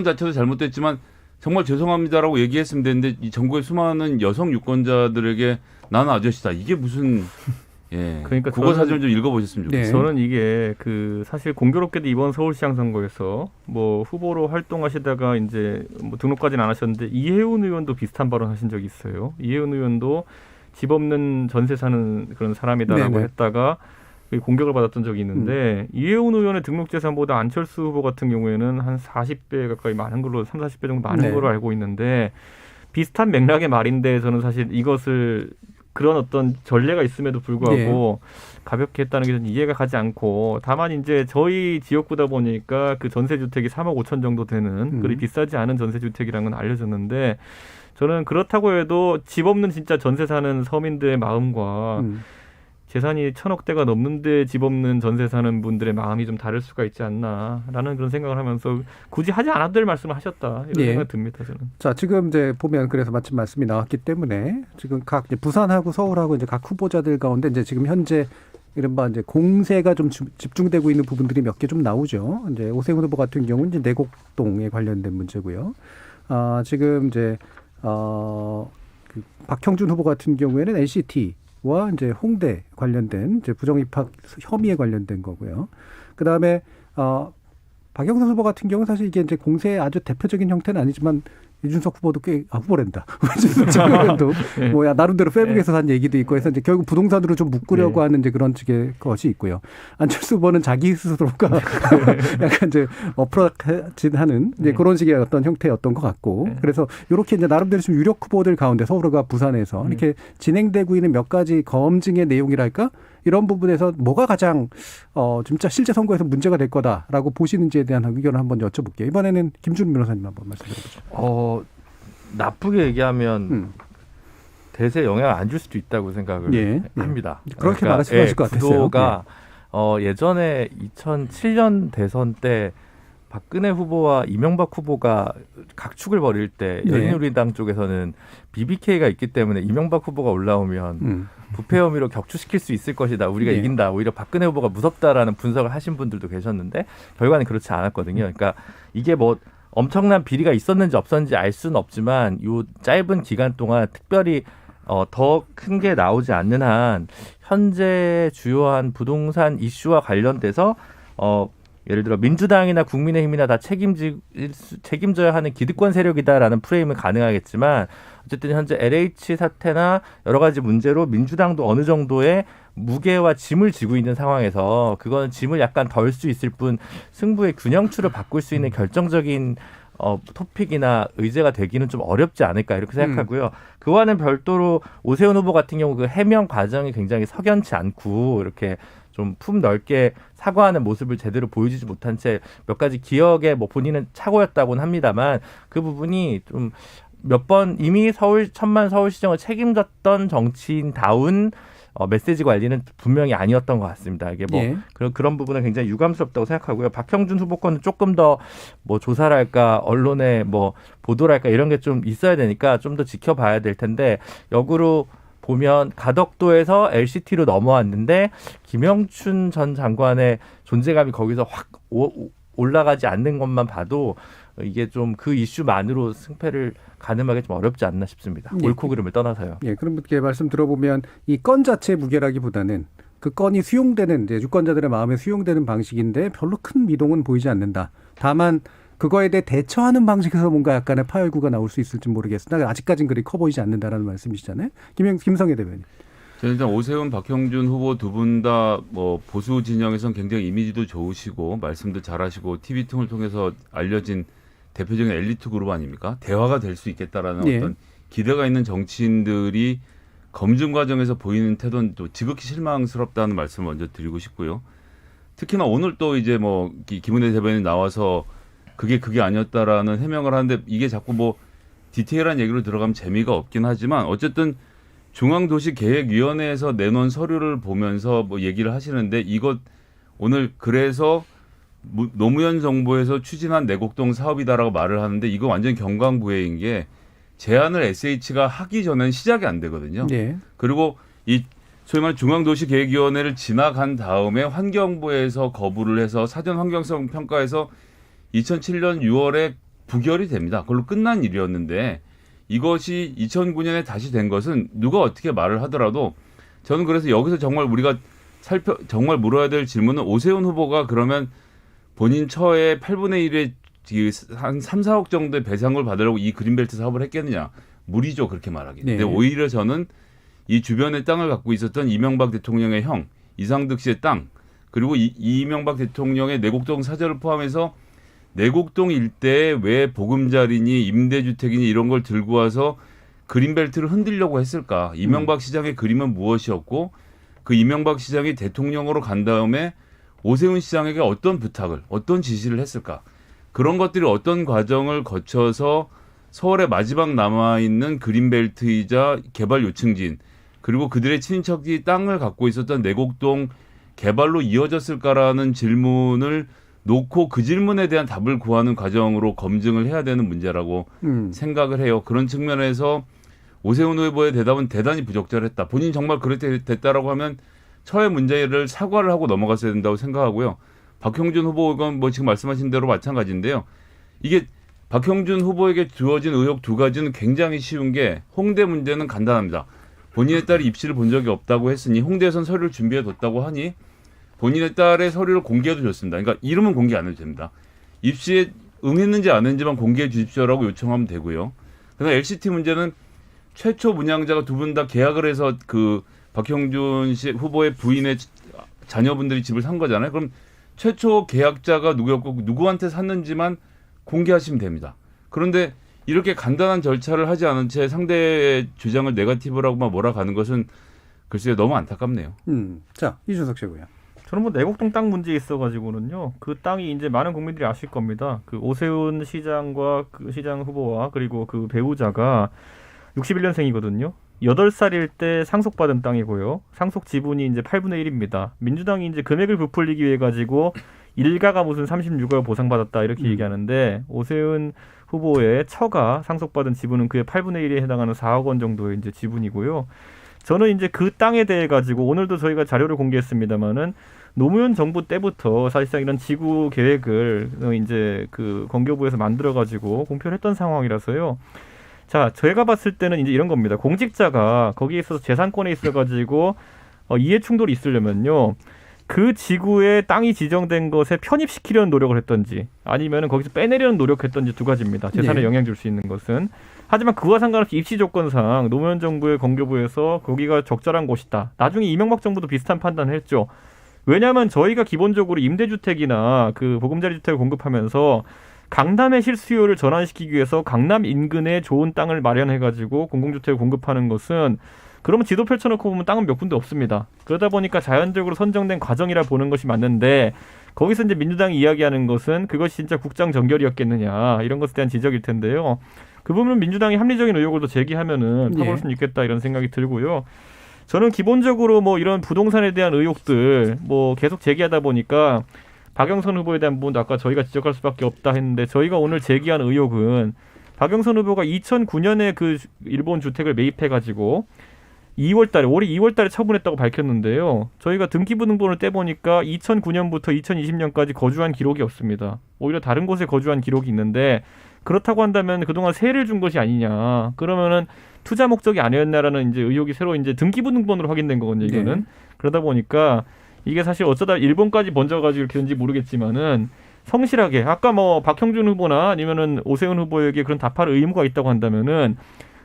자체도 잘못됐지만 정말 죄송합니다라고 얘기했으면 되는데 이 전국의 수많은 여성 유권자들에게 나는 아저씨다. 이게 무슨 그러니까 국어 사전을 좀 읽어보셨으면 좋겠어요. 네. 저는 이게 사실 공교롭게도 이번 서울시장 선거에서 뭐 후보로 활동하시다가 이제 뭐 등록까지는 안 하셨는데 이혜훈 의원도 비슷한 발언 하신 적이 있어요. 이혜훈 의원도 집 없는 전세 사는 그런 사람이다라고 네네. 했다가 공격을 받았던 적이 있는데 이혜훈 의원의 등록 재산보다 안철수 후보 같은 경우에는 한 40배 가까이 많은 걸로 30, 40배 정도 많은 네. 걸로 알고 있는데 비슷한 맥락의 말인데 저는 사실 이것을 그런 어떤 전례가 있음에도 불구하고 가볍게 했다는 게 좀 이해가 가지 않고 다만 이제 저희 지역구다 보니까 그 전세주택이 3억 5천 정도 되는 그리 비싸지 않은 전세주택이라는 건 알려졌는데 저는 그렇다고 해도 집 없는 진짜 전세 사는 서민들의 마음과 재산이 1,000억대가 넘는데 집 없는 전세 사는 분들의 마음이 좀 다를 수가 있지 않나라는 그런 생각을 하면서 굳이 하지 않아도 될 말씀을 하셨다 이런 생각이 듭니다. 저는. 자, 지금 이제 보면 그래서 마침 말씀이 나왔기 때문에 지금 각 이제 부산하고 서울하고 이제 각 후보자들 가운데 이제 지금 현재 이른바 이제 공세가 좀 집중되고 있는 부분들이 몇 개 좀 나오죠. 이제 오세훈 후보 같은 경우는 이제 내곡동에 관련된 문제고요. 지금 이제 그 박형준 후보 같은 경우에는 NCT와 이제 홍대 관련된 이제 부정 입학 혐의에 관련된 거고요. 그 다음에 박영선 후보 같은 경우는 사실 이게 이제 공세의 아주 대표적인 형태는 아니지만 이준석 후보도 후보랜다. 이준석 뭐 나름대로 페북에서 한 얘기도 있고 해서 이제 결국 부동산으로 좀 묶으려고 하는 이제 그런 식의 것이 있고요. 안철수 후보는 자기 스스로가 약간 이제 어프로치하는 이제 그런 식의 어떤 형태였던 것 같고 그래서 이렇게 이제 나름대로 좀 유력 후보들 가운데 서울과 부산에서 이렇게 진행되고 있는 몇 가지 검증의 내용이랄까 이런 부분에서 뭐가 가장 진짜 실제 선거에서 문제가 될 거다라고 보시는지에 대한 의견을 한번 여쭤볼게요. 이번에는 김준우 변호사님 한번 말씀해보죠. 나쁘게 얘기하면 대세에 영향을 안 줄 수도 있다고 생각을 합니다. 그렇게 말할 수 있을 것 같았어요. 구도가 예전에 2007년 대선 때 박근혜 후보와 이명박 후보가 각축을 벌일 때 열린우리당 쪽에서는 BBK가 있기 때문에 이명박 후보가 올라오면 부패 혐의로 격추시킬 수 있을 것이다. 우리가 이긴다. 오히려 박근혜 후보가 무섭다라는 분석을 하신 분들도 계셨는데 결과는 그렇지 않았거든요. 그러니까 이게 뭐 엄청난 비리가 있었는지 없었는지 알 수는 없지만 이 짧은 기간 동안 특별히 더 큰 게 나오지 않는 한 현재 주요한 부동산 이슈와 관련돼서 예를 들어 민주당이나 국민의힘이나 다 책임져야 하는 기득권 세력이다라는 프레임은 가능하겠지만 어쨌든 현재 LH 사태나 여러 가지 문제로 민주당도 어느 정도의 무게와 짐을 지고 있는 상황에서 그거는 짐을 약간 덜 수 있을 뿐 승부의 균형추를 바꿀 수 있는 결정적인 토픽이나 의제가 되기는 좀 어렵지 않을까 이렇게 생각하고요. 그와는 별도로 오세훈 후보 같은 경우 그 해명 과정이 굉장히 석연치 않고 이렇게 좀 품 넓게 사과하는 모습을 제대로 보여주지 못한 채 몇 가지 기억에 뭐 본인은 착오였다고는 합니다만 그 부분이 좀 몇 번 이미 천만 서울시정을 책임졌던 정치인다운 메시지 관리는 분명히 아니었던 것 같습니다. 이게 뭐 예. 그런 부분은 굉장히 유감스럽다고 생각하고요. 박형준 후보 거는 조금 더 뭐 조사를 할까, 언론에 뭐 보도를 할까 이런 게 좀 있어야 되니까 좀 더 지켜봐야 될 텐데, 역으로 보면 가덕도에서 LCT로 넘어왔는데 김영춘 전 장관의 존재감이 거기서 확 올라가지 않는 것만 봐도 이게 좀 그 이슈만으로 승패를 가늠하기 좀 어렵지 않나 싶습니다. 예. 옳고 그름을 떠나서요. 예, 그럼 이렇게 말씀 들어보면 이 건 자체의 무게라기보다는 그 건이 수용되는, 이제 유권자들의 마음에 수용되는 방식인데 별로 큰 미동은 보이지 않는다. 다만 그거에 대해 대처하는 방식에서 뭔가 약간의 파열구가 나올 수 있을지 모르겠으나 아직까지는 그리 커 보이지 않는다라는 말씀이시잖아요. 김성애 대변인. 저는 일단 오세훈, 박형준 후보 두 분 다 뭐 보수 진영에선 굉장히 이미지도 좋으시고 말씀도 잘하시고 TV 등을 통해서 알려진 대표적인 엘리트 그룹 아닙니까? 대화가 될 수 있겠다라는 예. 어떤 기대가 있는 정치인들이 검증 과정에서 보이는 태도는 또 지극히 실망스럽다는 말씀을 먼저 드리고 싶고요. 특히나 오늘 또 이제 뭐 김은혜 대변인 나와서 그게 아니었다라는 해명을 하는데, 이게 자꾸 뭐 디테일한 얘기로 들어가면 재미가 없긴 하지만 어쨌든 중앙도시계획위원회에서 내놓은 서류를 보면서 뭐 얘기를 하시는데, 이것 오늘 그래서 노무현 정부에서 추진한 내곡동 사업이다라고 말을 하는데, 이거 완전 경광부회인 게 제안을 SH가 하기 전엔 시작이 안 되거든요. 예. 그리고 이 소위 말하는 중앙도시계획위원회를 지나간 다음에 환경부에서 거부를 해서 사전 환경성 평가에서 2007년 6월에 부결이 됩니다. 그걸로 끝난 일이었는데, 이것이 2009년에 다시 된 것은 누가 어떻게 말을 하더라도, 저는 그래서 여기서 정말 우리가 정말 물어야 될 질문은, 오세훈 후보가 그러면 본인 처의 8분의 1의 한 3, 4억 정도의 배상을 받으려고 이 그린벨트 사업을 했겠느냐. 무리죠, 그렇게 말하기. 네. 근데 오히려 저는 이 주변의 땅을 갖고 있었던 이명박 대통령의 형 이상득 씨의 땅, 그리고 이명박 대통령의 내곡동 사저를 포함해서 내곡동 일대에 왜 보금자리니 임대주택이니 이런 걸 들고 와서 그린벨트를 흔들려고 했을까? 이명박 시장의 그림은 무엇이었고, 그 이명박 시장이 대통령으로 간 다음에 오세훈 시장에게 어떤 부탁을, 어떤 지시를 했을까? 그런 것들이 어떤 과정을 거쳐서 서울의 마지막 남아있는 그린벨트이자 개발 요층지인, 그리고 그들의 친인척이 땅을 갖고 있었던 내곡동 개발로 이어졌을까라는 질문을 놓고 그 질문에 대한 답을 구하는 과정으로 검증을 해야 되는 문제라고 생각을 해요. 그런 측면에서 오세훈 후보의 대답은 대단히 부적절했다. 본인이 정말 그렇게 됐다라고 하면 처의 문제를 사과를 하고 넘어갔어야 된다고 생각하고요. 박형준 후보가 뭐 지금 말씀하신 대로 마찬가지인데요. 이게 박형준 후보에게 주어진 의혹 두 가지는 굉장히 쉬운 게, 홍대 문제는 간단합니다. 본인의 딸이 입시를 본 적이 없다고 했으니 홍대에선 서류를 준비해뒀다고 하니 본인의 딸의 서류를 공개해도 좋습니다. 그러니까 이름은 공개 안 해도 됩니다. 입시에 응했는지 안 했는지만 공개해 주십시오라고 요청하면 되고요. 그다음 LCT 문제는 최초 문양자가 두 분 다 계약을 해서 그 박형준 씨 후보의 부인의 자녀분들이 집을 산 거잖아요. 그럼 최초 계약자가 누구였고 누구한테 샀는지만 공개하시면 됩니다. 그런데 이렇게 간단한 절차를 하지 않은 채 상대의 주장을 네거티브라고만 몰아가는 것은 글쎄요, 너무 안타깝네요. 자, 이준석 최고요. 저는 뭐 내곡동 땅 문제에 있어가지고는요, 그 땅이 이제 많은 국민들이 아실 겁니다. 그 오세훈 시장과 그 시장 후보와 그리고 그 배우자가 61년생이거든요. 8살일 때 상속받은 땅이고요. 상속 지분이 이제 8분의 1입니다. 민주당이 이제 금액을 부풀리기 위해 가지고 일가가 무슨 36억 보상받았다 이렇게 얘기하는데, 오세훈 후보의 처가 상속받은 지분은 그의 8분의 1에 해당하는 4억 원 정도의 이제 지분이고요. 저는 이제 그 땅에 대해 가지고 오늘도 저희가 자료를 공개했습니다만은, 노무현 정부 때부터 사실상 이런 지구 계획을 이제 그 건교부에서 만들어 가지고 공표를 했던 상황이라서요. 자, 저희가 봤을 때는 이제 이런 겁니다. 공직자가 거기에 있어서 재산권에 있어 가지고 이해 충돌이 있으려면요, 그 지구에 땅이 지정된 것에 편입시키려는 노력을 했던지, 아니면은 거기서 빼내려는 노력했던지 두 가지입니다. 재산에 네. 영향 줄 수 있는 것은. 하지만 그와 상관없이 입시 조건상 노무현 정부의 건교부에서 거기가 적절한 곳이다. 나중에 이명박 정부도 비슷한 판단을 했죠. 왜냐하면 저희가 기본적으로 임대주택이나 그 보금자리 주택을 공급하면서 강남의 실수요를 전환시키기 위해서 강남 인근에 좋은 땅을 마련해가지고 공공주택을 공급하는 것은, 그러면 지도 펼쳐놓고 보면 땅은 몇 군데 없습니다. 그러다 보니까 자연적으로 선정된 과정이라 보는 것이 맞는데, 거기서 이제 민주당이 이야기하는 것은 그것이 진짜 국장 정결이었겠느냐 이런 것에 대한 지적일 텐데요. 그 부분은 민주당이 합리적인 의혹을 더 제기하면은 파볼 수는 있겠다 이런 생각이 들고요. 저는 기본적으로 뭐 이런 부동산에 대한 의혹들 뭐 계속 제기하다 보니까 박영선 후보에 대한 부분도 아까 저희가 지적할 수밖에 없다 했는데 저희가 오늘 제기한 의혹은 박영선 후보가 2009년에 그 일본 주택을 매입해가지고 2월달에 올해 2월달에 처분했다고 밝혔는데요. 저희가 등기부등본을 떼보니까 2009년부터 2020년까지 거주한 기록이 없습니다. 오히려 다른 곳에 거주한 기록이 있는데 그렇다고 한다면 그동안 세를 준 것이 아니냐. 그러면은 투자 목적이 아니었나라는 이제 의혹이 새로 이제 등기부등본으로 확인된 거거든요. 이거는 네. 그러다 보니까 이게 사실 어쩌다 일본까지 번져가지고 이렇게 된지 모르겠지만은 성실하게 아까 뭐 박형준 후보나 아니면은 오세훈 후보에게 그런 답할 의무가 있다고 한다면은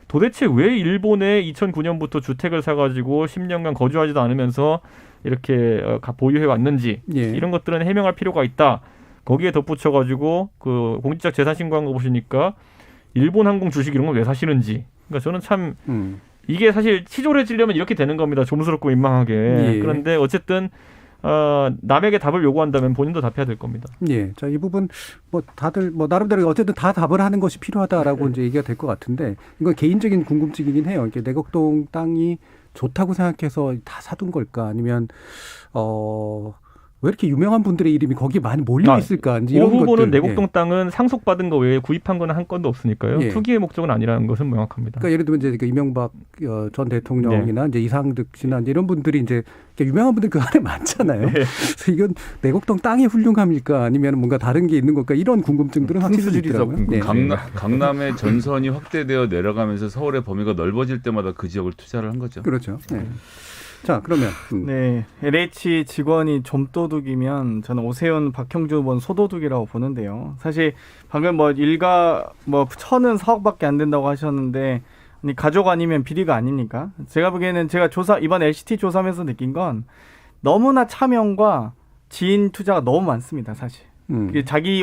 도대체 왜 일본에 2009년부터 주택을 사가지고 10년간 거주하지도 않으면서 이렇게 보유해 왔는지 예. 이런 것들은 해명할 필요가 있다. 거기에 덧붙여가지고 그 공직자 재산 신고한 거 보시니까 일본 항공 주식 이런 걸 왜 사시는지. 그러니까 저는 참 이게 사실 치졸해지려면 이렇게 되는 겁니다. 좀스럽고 민망하게. 예. 그런데 어쨌든 남에게 답을 요구한다면 본인도 답해야 될 겁니다. 예. 자, 이 부분 뭐 다들 뭐 나름대로 어쨌든 다 답을 하는 것이 필요하다라고 이제 얘기가 될 것 같은데 이건 개인적인 궁금증이긴 해요. 이게 내곡동 땅이 좋다고 생각해서 다 사둔 걸까? 아니면 왜 이렇게 유명한 분들의 이름이 거기에 많이 몰려 있을까? 이제 오 이런 후보는 것들. 내곡동 예. 땅은 상속받은 거 외에 구입한 건 한 건도 없으니까요. 예. 투기의 목적은 아니라는 것은 명확합니다. 그러니까 예를 들면 이제 그 이명박 전 대통령이나 이제 이상득 씨나 이제 이런 분들이 이제 유명한 분들 그 안에 많잖아요. 그래서 이건 내곡동 땅이 훌륭합니까? 아니면 뭔가 다른 게 있는 걸까? 이런 궁금증들은 확실히 있더라고요. 네. 강남의 전선이 확대되어 내려가면서 서울의 범위가 넓어질 때마다 그 지역을 투자를 한 거죠. 그렇죠. 네. 자, 그러면 네, LH 직원이 좀도둑이면 저는 오세훈, 박형준 후보는 소도둑이라고 보는데요. 사실 방금 뭐 일가 뭐 천은 4억밖에 안 된다고 하셨는데 아니 가족 아니면 비리가 아닙니까? 제가 보기에는 제가 이번 LCT 조사하면서 느낀 건 너무나 차명과 지인 투자가 너무 많습니다, 사실.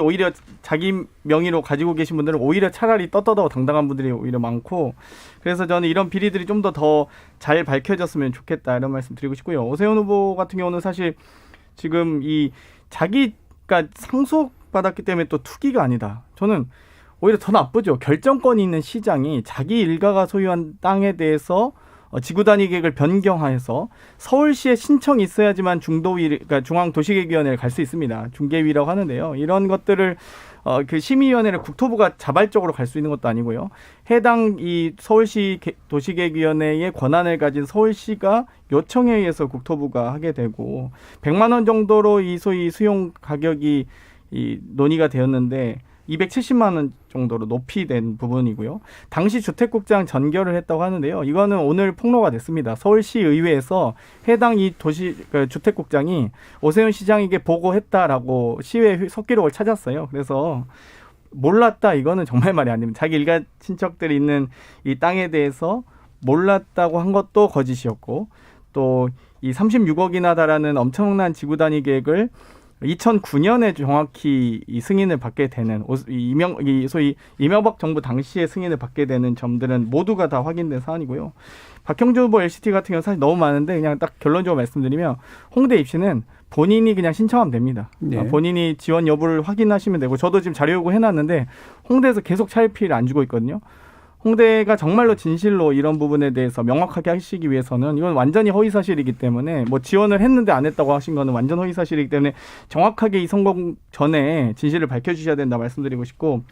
오히려 자기 명의로 가지고 계신 분들은 오히려 차라리 떳떳하고 당당한 분들이 오히려 많고 그래서 저는 이런 비리들이 좀 더 잘 밝혀졌으면 좋겠다 이런 말씀 드리고 싶고요. 오세훈 후보 같은 경우는 사실 지금 이 자기가 상속받았기 때문에 또 투기가 아니다. 저는 오히려 더 나쁘죠. 결정권이 있는 시장이 자기 일가가 소유한 땅에 대해서 지구단위 계획을 변경하여서 서울시에 신청이 있어야지만 그러니까 중앙도시계획위원회를 갈 수 있습니다. 중계위라고 하는데요. 이런 것들을 그 심의위원회를 국토부가 자발적으로 갈 수 있는 것도 아니고요. 해당 이 서울시 도시계획위원회의 권한을 가진 서울시가 요청에 의해서 국토부가 하게 되고 100만 원 정도로 이 소위 수용 가격이 이 논의가 되었는데 270만 원 정도로 높이된 부분이고요. 당시 주택국장 전결을 했다고 하는데요. 이거는 오늘 폭로가 됐습니다. 서울시 의회에서 해당 이 주택국장이 오세훈 시장에게 보고했다라고 시외 속기록을 찾았어요. 그래서 몰랐다 이거는 정말 말이 안 됩니다. 자기 일가 친척들이 있는 이 땅에 대해서 몰랐다고 한 것도 거짓이었고 또 이 36억이나 달하는 엄청난 지구단위 계획을 2009년에 정확히 이 승인을 받게 되는 소위 이명박 정부 당시에 승인을 받게 되는 점들은 모두가 다 확인된 사안이고요. 박형준 후보 LCT 같은 경우는 사실 너무 많은데 그냥 딱 결론적으로 말씀드리면 홍대 입시는 본인이 그냥 신청하면 됩니다. 네. 본인이 지원 여부를 확인하시면 되고 저도 지금 자료 요구 해놨는데 홍대에서 계속 차일피를 안 주고 있거든요. 홍대가 정말로 진실로 이런 부분에 대해서 명확하게 하시기 위해서는 이건 완전히 허위사실이기 때문에 뭐 지원을 했는데 안 했다고 하신 거는 완전 허위사실이기 때문에 정확하게 이 선거 전에 진실을 밝혀주셔야 된다 말씀드리고 싶고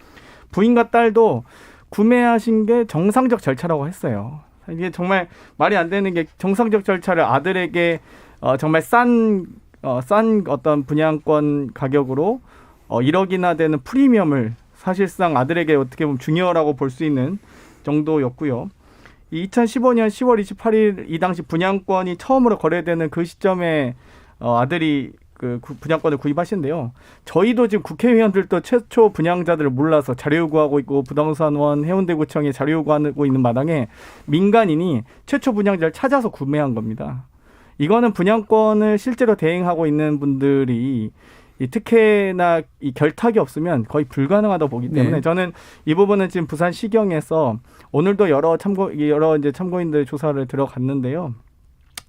부인과 딸도 구매하신 게 정상적 절차라고 했어요. 이게 정말 말이 안 되는 게 정상적 절차를 아들에게 정말 싼 어떤 분양권 가격으로 1억이나 되는 프리미엄을 사실상 아들에게 어떻게 보면 중요하라고 볼 수 있는 정도였고요. 2015년 10월 28일 이 당시 분양권이 처음으로 거래되는 그 시점에 아들이 그 분양권을 구입하신데요. 저희도 지금 국회의원들도 최초 분양자들을 몰라서 자료 요구하고 있고 부동산원 해운대구청에 자료 요구하고 있는 마당에 민간인이 최초 분양자를 찾아서 구매한 겁니다. 이거는 분양권을 실제로 대행하고 있는 분들이 이 특혜나 이 결탁이 없으면 거의 불가능하다고 보기 때문에 네. 저는 이 부분은 지금 부산시경에서 오늘도 여러 이제 참고인들 조사를 들어갔는데요.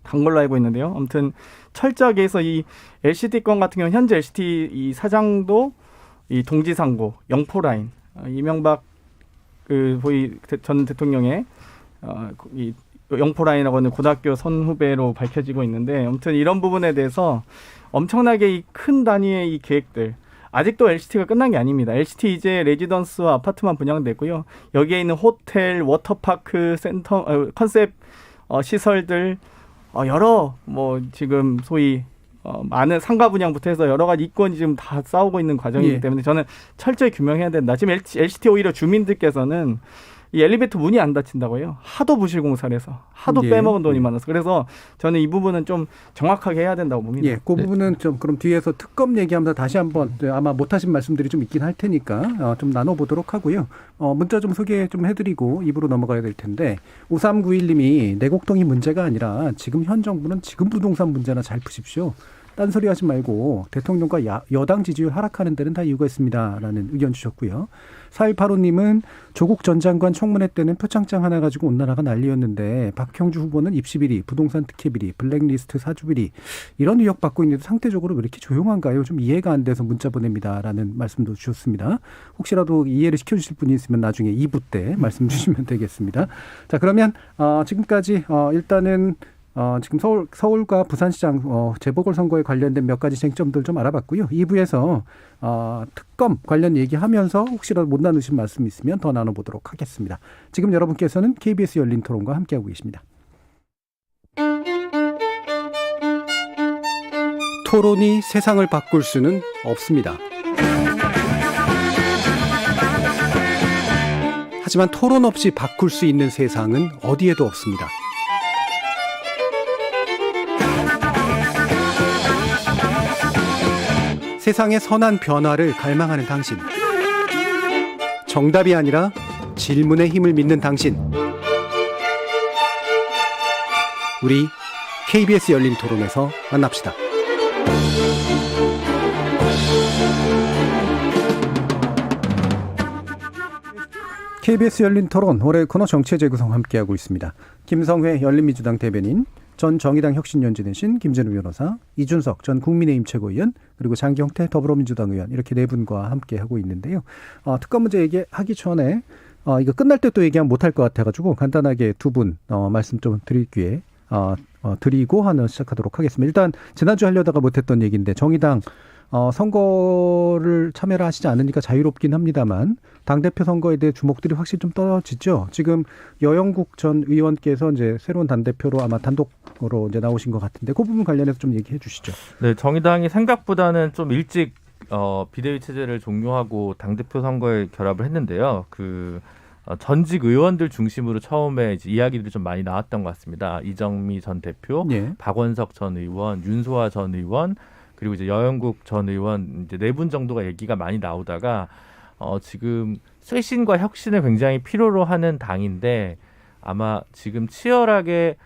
간 걸로 알고 있는데요. 아무튼 철저하게 해서 이 LCT 건 같은 경우는 현재 LCT 이 사장도 이 동지상고 영포라인 이명박 전 대통령의 이 영포라인이라고 하는 고등학교 선후배로 밝혀지고 있는데 아무튼 이런 부분에 대해서 엄청나게 이 큰 단위의 이 계획들 아직도 LCT가 끝난 게 아닙니다. LCT 이제 레지던스와 아파트만 분양됐고요. 여기에 있는 호텔, 워터파크, 센터, 컨셉 시설들 여러 뭐 지금 소위 많은 상가 분양부터 해서 여러 가지 이권이 지금 다 싸우고 있는 과정이기 예. 때문에 저는 철저히 규명해야 된다. 지금 LCT 오히려 주민들께서는 이 엘리베이터 문이 안 닫힌다고 해요. 하도 부실 공사를 해서 하도 예. 빼먹은 돈이 많아서 그래서 저는 이 부분은 좀 정확하게 해야 된다고 봅니다. 예, 그 부분은 좀 그럼 뒤에서 특검 얘기하면서 다시 한번 아마 못하신 말씀들이 좀 있긴 할 테니까 좀 나눠보도록 하고요. 문자 좀 소개 좀 해드리고 입으로 넘어가야 될 텐데 5391님이 내곡동이 문제가 아니라 지금 현 정부는 지금 부동산 문제나 잘 푸십시오. 딴소리 하지 말고 대통령과 여당 지지율 하락하는 데는 다 이유가 있습니다라는 의견 주셨고요. 4185님은 조국 전 장관 청문회 때는 표창장 하나 가지고 온 나라가 난리였는데 박형주 후보는 입시 비리, 부동산 특혜 비리, 블랙리스트 사주 비리 이런 의혹 받고 있는데 상대적으로 왜 이렇게 조용한가요? 좀 이해가 안 돼서 문자 보냅니다라는 말씀도 주셨습니다. 혹시라도 이해를 시켜주실 분이 있으면 나중에 2부 때 말씀 주시면 되겠습니다. 자, 그러면 지금까지 일단은 지금 서울과 부산시장 재보궐선거에 관련된 몇 가지 쟁점들 좀 알아봤고요. 2부에서 특검 관련 얘기하면서 혹시라도 못 나누신 말씀 있으면 더 나눠보도록 하겠습니다. 지금 여러분께서는 KBS 열린 토론과 함께하고 계십니다. 토론이 세상을 바꿀 수는 없습니다. 하지만 토론 없이 바꿀 수 있는 세상은 어디에도 없습니다. 세상의 선한 변화를 갈망하는 당신. 정답이 아니라 질문의 힘을 믿는 당신. 우리 KBS 열린 토론에서 만납시다. KBS 열린 토론 올해 코너 정치의 재구성 함께하고 있습니다. 김성회 열린민주당 대변인, 전 정의당 혁신연진이신 김진우 변호사, 이준석 전 국민의힘 최고위원, 그리고 장경태 더불어민주당 의원 이렇게 네 분과 함께하고 있는데요. 특검 문제 얘기하기 전에 이거 끝날 때 또 얘기하면 못할 것 같아가지고 간단하게 두 분 말씀 좀 드릴 기회 드리고 하나 시작하도록 하겠습니다. 일단 지난주 하려다가 못했던 얘기인데 정의당 선거를 참여를 하시지 않으니까 자유롭긴 합니다만 당대표 선거에 대해 주목들이 확실히 좀 떨어지죠. 지금 여영국 전 의원께서 이제 새로운 당대표로 아마 단독으로 이제 나오신 것 같은데 그 부분 관련해서 좀 얘기해 주시죠. 네, 정의당이 생각보다는 좀 일찍 비대위 체제를 종료하고 당대표 선거에 결합을 했는데요. 전직 의원들 중심으로 처음에 이제 이야기들이 좀 많이 나왔던 것 같습니다. 이정미 전 대표, 예. 박원석 전 의원, 윤소아 전 의원, 그리고 이제 여영국 전 의원 이제 네 분 정도가 얘기가 많이 나오다가 지금 쇄신과 혁신을 굉장히 필요로 하는 당인데 아마 지금 치열하게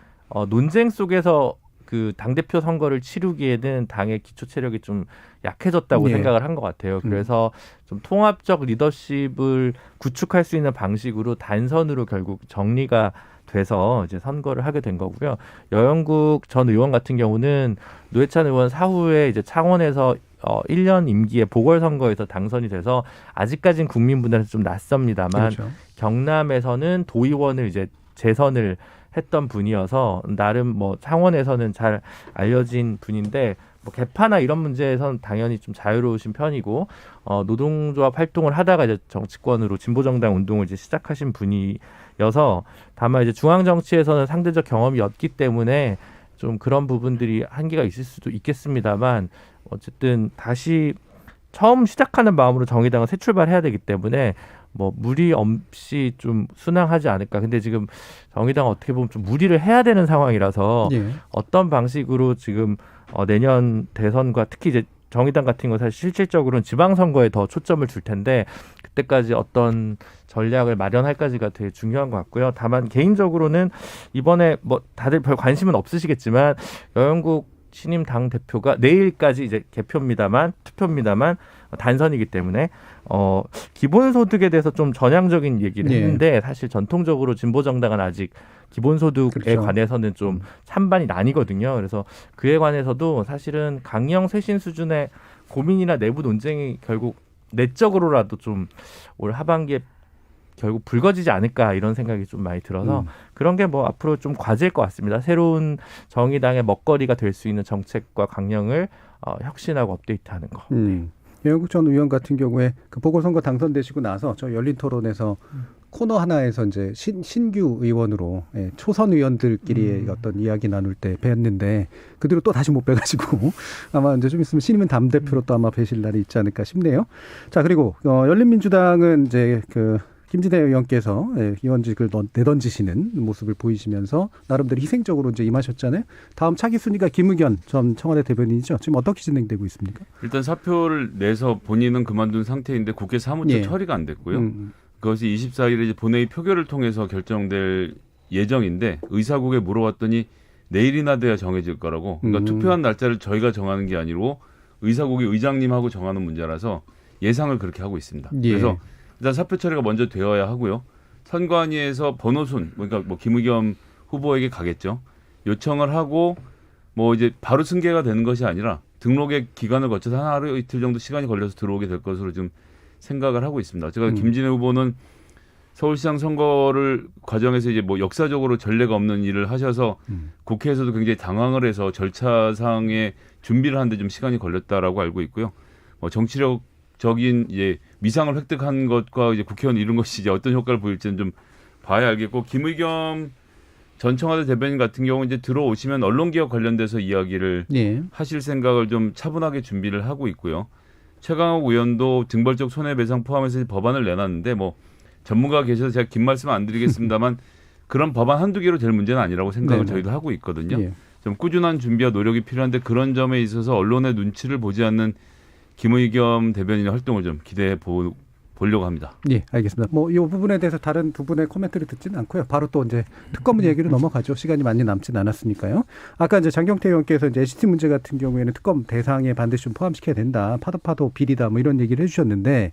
논쟁 속에서 그 당대표 선거를 치르기에는 당의 기초 체력이 좀 약해졌다고 예. 생각을 한 것 같아요. 그래서 좀 통합적 리더십을 구축할 수 있는 방식으로 단선으로 결국 정리가 돼서 이제 선거를 하게 된 거고요. 여영국 전 의원 같은 경우는 노회찬 의원 사후에 이제 창원에서 1년 임기의 보궐선거에서 당선이 돼서 아직까지는 국민분들한테 좀 낯섭니다만 그렇죠. 경남에서는 도의원을 이제 재선을 했던 분이어서 나름 뭐 창원에서는 잘 알려진 분인데 뭐 개파나 이런 문제에서는 당연히 좀 자유로우신 편이고 노동조합 활동을 하다가 이제 정치권으로 진보정당 운동을 이제 시작하신 분이어서 다만 이제 중앙 정치에서는 상대적 경험이 었기 때문에 좀 그런 부분들이 한계가 있을 수도 있겠습니다만 어쨌든 다시 처음 시작하는 마음으로 정의당은 새 출발해야 되기 때문에 뭐 무리 없이 좀 순항하지 않을까. 근데 지금 정의당 어떻게 보면 좀 무리를 해야 되는 상황이라서 예. 어떤 방식으로 지금 내년 대선과 특히 이제 정의당 같은 거 사실 실질적으로는 지방선거에 더 초점을 줄 텐데 그때까지 어떤 전략을 마련할까지가 되게 중요한 것 같고요. 다만 개인적으로는 이번에 뭐 다들 별 관심은 없으시겠지만 여영국 신임 당 대표가 내일까지 이제 투표입니다만 단선이기 때문에 기본소득에 대해서 좀 전향적인 얘기를 했는데 사실 전통적으로 진보정당은 아직 기본소득에 그렇죠. 관해서는 좀 찬반이 나뉘거든요. 그래서 그에 관해서도 사실은 강령 쇄신 수준의 고민이나 내부 논쟁이 결국 내적으로라도 좀 올 하반기에 결국 불거지지 않을까 이런 생각이 좀 많이 들어서 그런 게 뭐 앞으로 좀 과제일 것 같습니다. 새로운 정의당의 먹거리가 될 수 있는 정책과 강령을 혁신하고 업데이트하는 거. 영국 전 의원 같은 경우에 그 보궐선거 당선되시고 나서 저 열린 토론에서 코너 하나에서 이제 신규 의원으로 초선 의원들끼리의 어떤 이야기 나눌 때 뵀는데 그 뒤로 또 다시 못 뵈가지고 아마 이제 좀 있으면 신임은 당대표로 또 아마 뵈실 날이 있지 않을까 싶네요. 자, 그리고 열린민주당은 이제 그 김진애 의원께서 의원직을 내던지시는 모습을 보이시면서 나름대로 희생적으로 이제 임하셨잖아요. 다음 차기 순위가 김의겸 전 청와대 대변인이죠. 지금 어떻게 진행되고 있습니까? 일단 사표를 내서 본인은 그만둔 상태인데 국회 사무처 처리가 안 됐고요. 그것이 24일에 이제 본회의 표결을 통해서 결정될 예정인데 의사국에 물어봤더니 내일이나 돼야 정해질 거라고. 그러니까 투표한 날짜를 저희가 정하는 게 아니고 의사국이 의장님하고 정하는 문제라서 예상을 그렇게 하고 있습니다. 그래서 일단 사표 처리가 먼저 되어야 하고요. 선관위에서 번호순, 그러니까 뭐 김의겸 후보에게 가겠죠. 요청을 하고 뭐 이제 바로 승계가 되는 것이 아니라 등록의 기간을 거쳐서 하루 이틀 정도 시간이 걸려서 들어오게 될 것으로 좀 생각을 하고 있습니다. 제가 김진애 후보는 서울시장 선거를 과정에서 이제 뭐 역사적으로 전례가 없는 일을 하셔서 국회에서도 굉장히 당황을 해서 절차상의 준비를 하는데 좀 시간이 걸렸다라고 알고 있고요. 뭐 정치력적인 이제 미상을 획득한 것과 이제 국회의원 이룬 것이 이제 어떤 효과를 보일지는 좀 봐야 알겠고, 김의겸 전 청와대 대변인 같은 경우 이제 들어오시면 언론개혁 관련돼서 이야기를 하실 생각을 좀 차분하게 준비를 하고 있고요. 최강욱 의원도 징벌적 손해배상 포함해서 법안을 내놨는데 뭐 전문가가 계셔서 제가 긴 말씀 안 드리겠습니다만 그런 법안 한두 개로 될 문제는 아니라고 생각을 저희도 하고 있거든요. 좀 꾸준한 준비와 노력이 필요한데 그런 점에 있어서 언론의 눈치를 보지 않는 김의겸 대변인의 활동을 좀 기대해 보려고 합니다. 예, 알겠습니다. 뭐 이 부분에 대해서 다른 두 분의 코멘트를 듣지는 않고요. 바로 또 이제 특검 얘기로 넘어가죠. 시간이 많이 남진 않았으니까요. 아까 이제 장경태 의원께서 이제 NCT 문제 같은 경우에는 특검 대상에 반드시 좀 포함시켜야 된다. 파도 비리다. 뭐 이런 얘기를 해주셨는데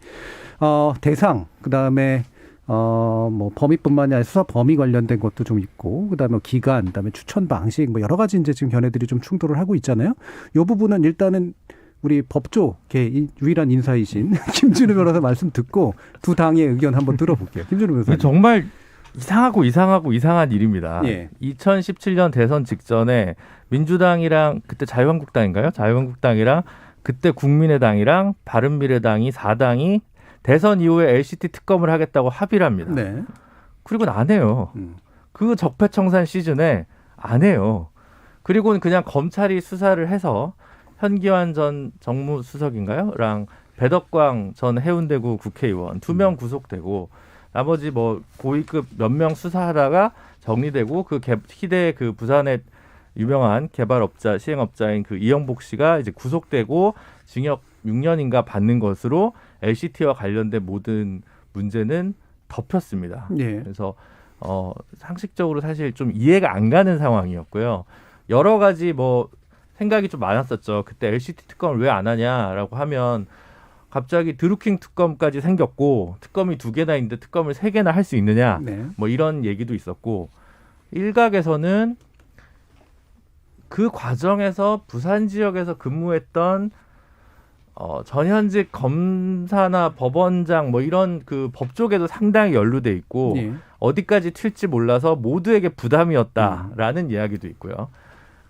대상 그다음에 뭐 범위뿐만이 아니라 수사 범위 관련된 것도 좀 있고, 그다음에 기간, 그다음에 추천 방식, 뭐 여러 가지 이제 지금 견해들이 좀 충돌을 하고 있잖아요. 이 부분은 일단은 우리 법조계 유일한 인사이신 김준우 변호사 말씀 듣고 두 당의 의견 한번 들어볼게요. 김준우 변호사. 정말 이상한 일입니다. 2017년 대선 직전에 민주당이랑 그때 자유한국당인가요? 자유한국당이랑 그때 국민의당이랑 바른미래당이 4당이 대선 이후에 LCT 특검을 하겠다고 합의를 합니다. 그리고는 안 해요. 그 적폐청산 시즌에 안 해요. 그리고는 그냥 검찰이 수사를 해서 현기환 전 정무수석인가요? 랑 배덕광 전 해운대구 국회의원 2명 구속되고 나머지 뭐 고위급 몇 명 수사하다가 정리되고 그 희대 그 부산의 유명한 개발업자 시행업자인 그 이영복 씨가 이제 구속되고 징역 6년인가 받는 것으로 LCT와 관련된 모든 문제는 덮였습니다. 그래서 상식적으로 사실 좀 이해가 안 가는 상황이었고요. 여러 가지 뭐 생각이 좀 많았었죠. 그때 LCT 특검을 왜 안 하냐라고 하면 갑자기 드루킹 특검까지 생겼고 특검이 2개나 있는데 특검을 3개나 할 수 있느냐 뭐 이런 얘기도 있었고, 일각에서는 그 과정에서 부산 지역에서 근무했던 전현직 검사나 법원장 뭐 이런 그 법 쪽에도 상당히 연루돼 있고 어디까지 튈지 몰라서 모두에게 부담이었다라는 이야기도 있고요.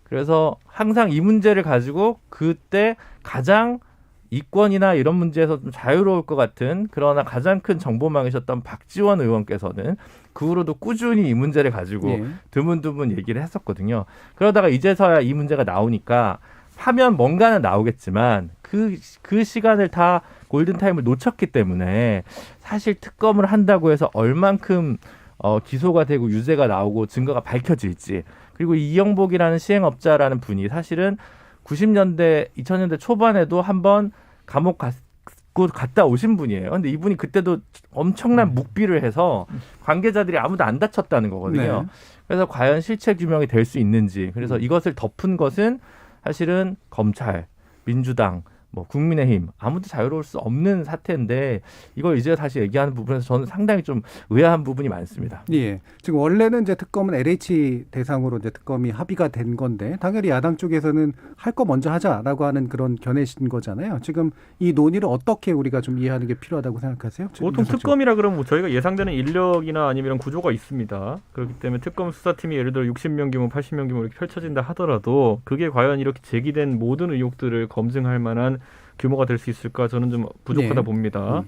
그래서 항상 이 문제를 가지고 그때 가장 이권이나 이런 문제에서 좀 자유로울 것 같은 그러나 가장 큰 정보망이셨던 박지원 의원께서는 그 후로도 꾸준히 이 문제를 가지고 드문드문 얘기를 했었거든요. 그러다가 이제서야 이 문제가 나오니까 하면 뭔가는 나오겠지만 그 시간을 다 골든타임을 놓쳤기 때문에 사실 특검을 한다고 해서 얼만큼 기소가 되고 유죄가 나오고 증거가 밝혀질지, 그리고 이영복이라는 시행업자라는 분이 사실은 90년대 2000년대 초반에도 한번 감옥 갔다 오신 분이에요. 근데 이분이 그때도 엄청난 묵비를 해서 관계자들이 아무도 안 다쳤다는 거거든요. 그래서 과연 실체 규명이 될 수 있는지, 그래서 이것을 덮은 것은 사실은 검찰, 민주당, 뭐 국민의힘 아무도 자유로울 수 없는 사태인데 이걸 이제 다시 얘기하는 부분에서 저는 상당히 좀 의아한 부분이 많습니다. 예. 지금 원래는 이제 특검은 LH 대상으로 이제 특검이 합의가 된 건데 당연히 야당 쪽에서는 할 거 먼저 하자라고 하는 그런 견해신 거잖아요. 지금 이 논의를 어떻게 우리가 좀 이해하는 게 필요하다고 생각하세요? 보통 특검이라 그러면 뭐 저희가 예상되는 인력이나 아니면 이런 구조가 있습니다. 그렇기 때문에 특검 수사팀이 예를 들어 60명 규모, 80명 규모 이렇게 펼쳐진다 하더라도 그게 과연 이렇게 제기된 모든 의혹들을 검증할 만한 규모가 될 수 있을까 저는 좀 부족하다 봅니다.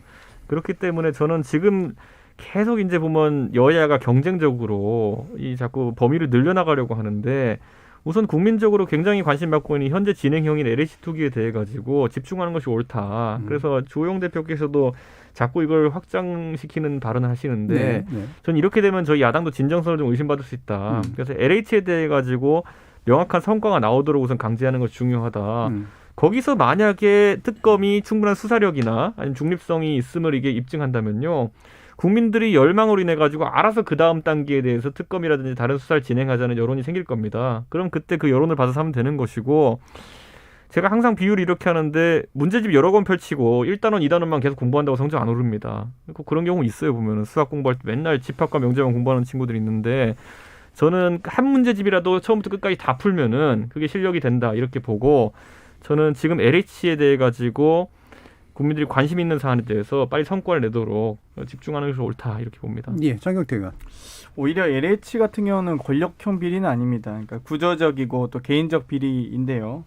그렇기 때문에 저는 지금 계속 이제 보면 여야가 경쟁적으로 이 자꾸 범위를 늘려나가려고 하는데 우선 국민적으로 굉장히 관심 받고 있는 현재 진행형인 LH 투기에 대해 가지고 집중하는 것이 옳다. 그래서 조영 대표께서도 자꾸 이걸 확장시키는 발언을 하시는데 저는 이렇게 되면 저희 야당도 진정성을 좀 의심받을 수 있다. 그래서 LH에 대해 가지고 명확한 성과가 나오도록 우선 강제하는 것이 중요하다. 거기서 만약에 특검이 충분한 수사력이나 아니면 중립성이 있음을 이게 입증한다면요. 국민들이 열망으로 인해 가지고 알아서 그 다음 단계에 대해서 특검이라든지 다른 수사를 진행하자는 여론이 생길 겁니다. 그럼 그때 그 여론을 받아서 하면 되는 것이고 제가 항상 비유를 이렇게 하는데 문제집 여러 권 펼치고 1단원, 2단원만 계속 공부한다고 성적 안 오릅니다. 그런 경우 있어요. 보면은 수학 공부할 때 맨날 집합과 명제만 공부하는 친구들이 있는데 저는 한 문제집이라도 처음부터 끝까지 다 풀면은 그게 실력이 된다 이렇게 보고 저는 지금 LH에 대해 가지고 국민들이 관심 있는 사안에 대해서 빨리 성과를 내도록 집중하는 것이 옳다 이렇게 봅니다. 예, 장경태 의원. 오히려 LH 같은 경우는 권력형 비리는 아닙니다. 그러니까 구조적이고 또 개인적 비리인데요.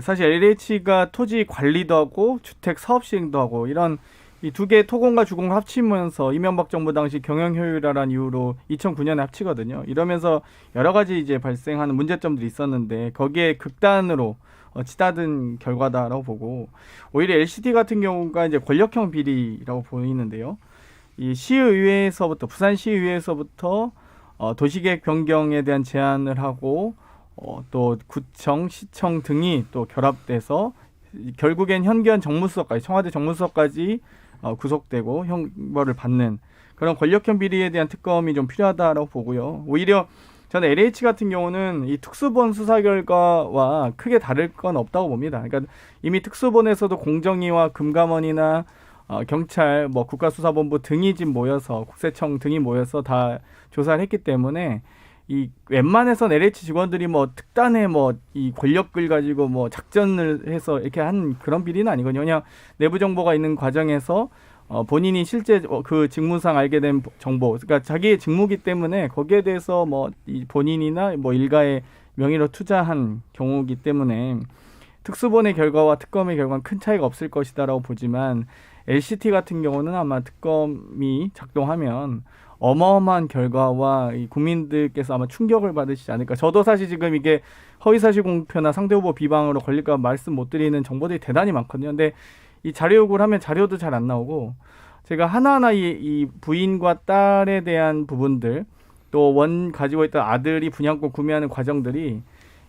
사실 LH가 토지 관리도 하고 주택 사업 시행도 하고 이런 이 두 개의 토공과 주공을 합치면서 이명박 정부 당시 경영 효율화라는 이유로 2009년에 합치거든요. 이러면서 여러 가지 이제 발생하는 문제점들이 있었는데 거기에 극단으로 치닫은 결과다라고 보고 오히려 LCT 같은 경우가 이제 권력형 비리라고 보이는데요. 이 시의회에서부터 부산시의회에서부터 도시계획 변경에 대한 제안을 하고 또 구청, 시청 등이 또 결합돼서 결국엔 현기현 정무수석까지 청와대 정무수석까지 구속되고 형벌을 받는 그런 권력형 비리에 대한 특검이 좀 필요하다라고 보고요. 오히려 저는 LH 같은 경우는 이 특수본 수사 결과와 크게 다를 건 없다고 봅니다. 그러니까 이미 특수본에서도 공정위와 금감원이나 경찰, 뭐 국가수사본부 등이 지금 모여서 국세청 등이 모여서 다 조사를 했기 때문에 이 웬만해선 LH 직원들이 뭐 특단의 뭐 이 권력을 가지고 뭐 작전을 해서 이렇게 한 그런 비리는 아니거든요. 그냥 내부 정보가 있는 과정에서 본인이 실제 그 직무상 알게 된 정보, 그러니까 자기의 직무기 때문에 거기에 대해서 뭐 이 본인이나 뭐 일가의 명의로 투자한 경우이기 때문에 특수본의 결과와 특검의 결과는 큰 차이가 없을 것이다라고 보지만 LCT 같은 경우는 아마 특검이 작동하면 어마어마한 결과와 이 국민들께서 아마 충격을 받으시지 않을까. 저도 사실 지금 이게 허위사실 공표나 상대후보 비방으로 걸릴까 말씀 못 드리는 정보들이 대단히 많거든요. 근데 이 자료 요구를 하면 자료도 잘 안 나오고 제가 하나하나 이 부인과 딸에 대한 부분들 또 원 가지고 있던 아들이 분양권 구매하는 과정들이